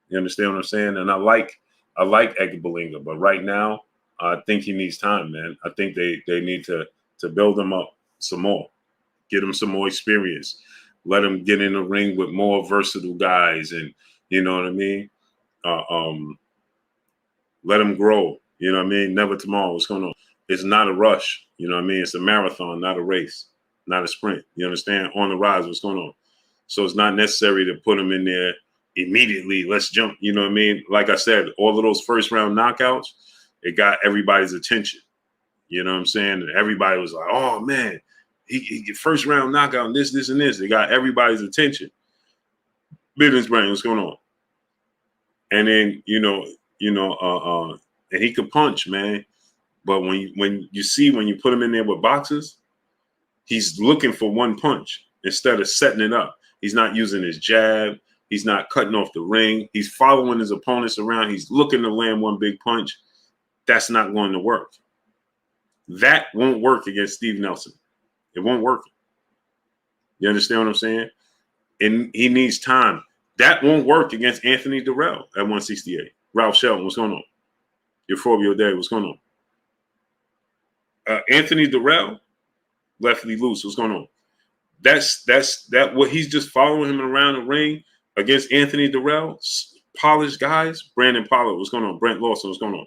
You understand what I'm saying? And I like Edgar Berlanga, but right now, I think he needs time, man. I think they need to build him up some more, get him some more experience, let him get in the ring with more versatile guys, and you know what I mean. Let him grow. You know what I mean? Never tomorrow. What's going on? It's not a rush. You know what I mean? It's a marathon, not a race, not a sprint. You understand? On the rise, what's going on? So it's not necessary to put him in there immediately. Let's jump. You know what I mean? Like I said, all of those first round knockouts, it got everybody's attention. You know what I'm saying? And everybody was like, oh, man, he first round knockout and this, and this. It got everybody's attention. Business brain, what's going on? And then, and he could punch, man. But when you put him in there with boxers, he's looking for one punch instead of setting it up. He's not using his jab. He's not cutting off the ring. He's following his opponents around. He's looking to land one big punch. That's not going to work. That won't work against Steve Nelson. It won't work. You understand what I'm saying? And he needs time. That won't work against Anthony Durrell at 168. Ralph Shelton, what's going on? Your Fabio Day, what's going on? Anthony Durrell, lefty loose, what's going on? That's what he's just following him around the ring against Anthony Durrell, polished guys. Brandon Pollard, what's going on? Brent Lawson, what's going on?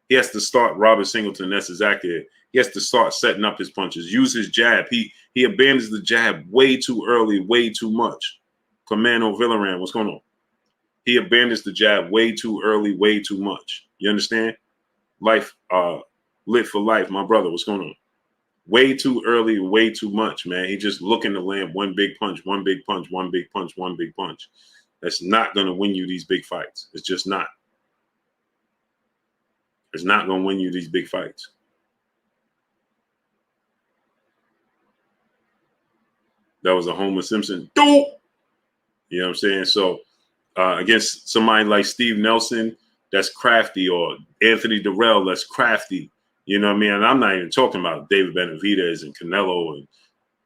He has to start Robert Singleton. That's exactly it. He has to start setting up his punches, use his jab. He abandons the jab way too early, way too much. Commando Villaran, what's going on? He abandons the jab way too early, way too much. You understand? Life, lit for life, my brother. What's going on? Way too early, way too much, man. He just looking to land one big punch, one big punch, one big punch, one big punch. That's not going to win you these big fights. It's just not. It's not going to win you these big fights. That was a Homer Simpson. Dope. You know what I'm saying? So against somebody like Steve Nelson, that's crafty, or Anthony Durrell, that's crafty. You know what I mean? And I'm not even talking about David Benavidez and Canelo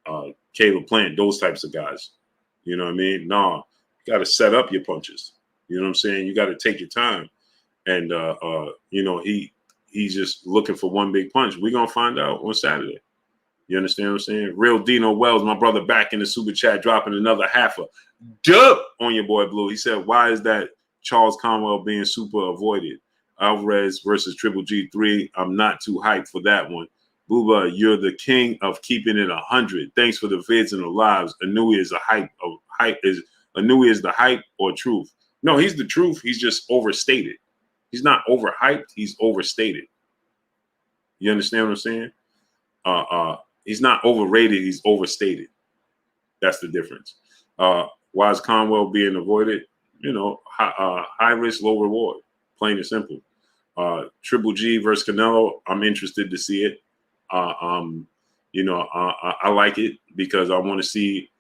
and Caleb Plant, those types of guys. You know what I mean? No, you got to set up your punches. You know what I'm saying? You got to take your time. And, he's just looking for one big punch. We're going to find out on Saturday. You understand what I'm saying? Real Dino Wells, my brother, back in the super chat, dropping another half a dub on your boy Blue. He said, why is that Charles Conwell being super avoided? Alvarez versus Triple G3. I'm not too hyped for that one. Booba, you're the king of keeping it 100. Thanks for the vids and the lives. Anui is Anui is the hype or truth? No, he's the truth. He's just overstated. He's not overhyped. He's overstated. You understand what I'm saying? He's not overrated. He's overstated. That's the difference. Why is Conwell being avoided? High risk, low reward. Plain and simple. Triple G versus Canelo. I'm interested to see it. I like it because I want to see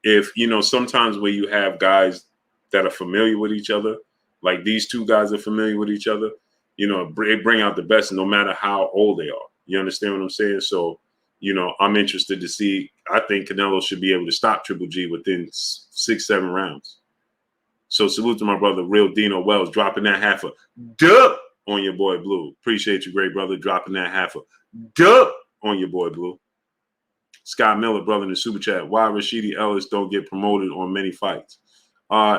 if, sometimes where you have guys that are familiar with each other, like these two guys are familiar with each other, they bring out the best no matter how old they are. You understand what I'm saying? So, I'm interested to see. I think Canelo should be able to stop Triple G within 6-7 rounds. So salute to my brother, Real Dino Wells, dropping that half a dub on your boy Blue. Appreciate you, great brother, dropping that half a dub on your boy Blue. Scott Miller, brother, in the super chat. Why Rashidi Ellis don't get promoted on many fights?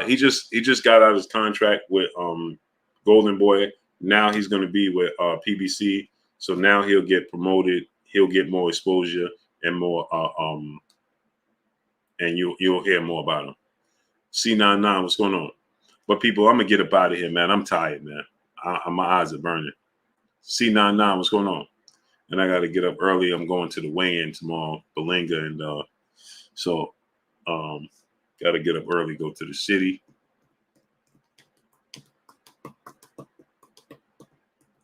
He just got out of his contract with Golden Boy. Now he's going to be with PBC. So now he'll get promoted. He'll get more exposure and more. And you'll hear more about him. C99, what's going on? But people, I'm gonna get up out of here, man. I'm tired, man. My eyes are burning. C99, what's going on? And I got to get up early. I'm going to the weigh-in tomorrow, Berlanga, and got to get up early, go to the city.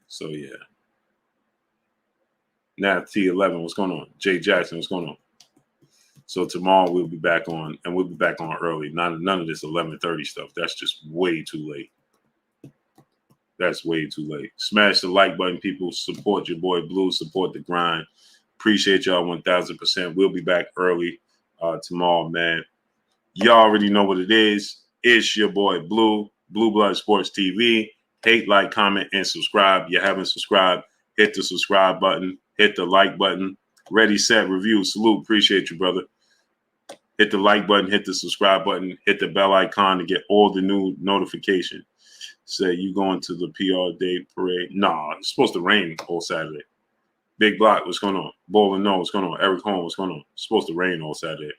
So yeah. Now T11, what's going on? Jay Jackson, what's going on? So tomorrow we'll be back on, and we'll be back on early. None of this 11:30 stuff. That's just way too late. That's way too late. Smash the like button, people. Support your boy Blue. Support the grind. Appreciate y'all 1000%. We'll be back early tomorrow, man. Y'all already know what it is. It's your boy Blue, Blue Blood Sports TV. Hate, like, comment, and subscribe. You haven't subscribed, hit the subscribe button. Hit the like button. Ready, set, review. Salute. Appreciate you, brother. Hit the like button. Hit the subscribe button. Hit the bell icon to get all the new notifications. Say you going to the PR Day parade. Nah, it's supposed to rain all Saturday. Big Block, what's going on? Bowling, no, what's going on? Eric Holmes, what's going on? It's supposed to rain all Saturday.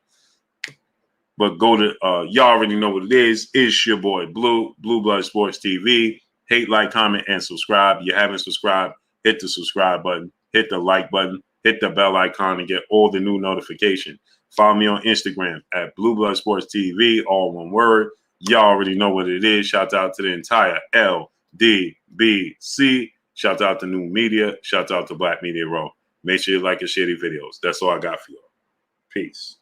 But go to, y'all already know what it is. It's your boy Blue, Blue Blood Sports TV. Hate, like, comment, and subscribe. You haven't subscribed, hit the subscribe button. Hit the like button. Hit the bell icon to get all the new notifications. Follow me on Instagram at Blue Blood Sports TV, all one word. Y'all already know what it is. Shout out to the entire LDBC. Shout out to New Media. Shout out to Black Media Row. Make sure you like and share these videos. That's all I got for y'all. Peace.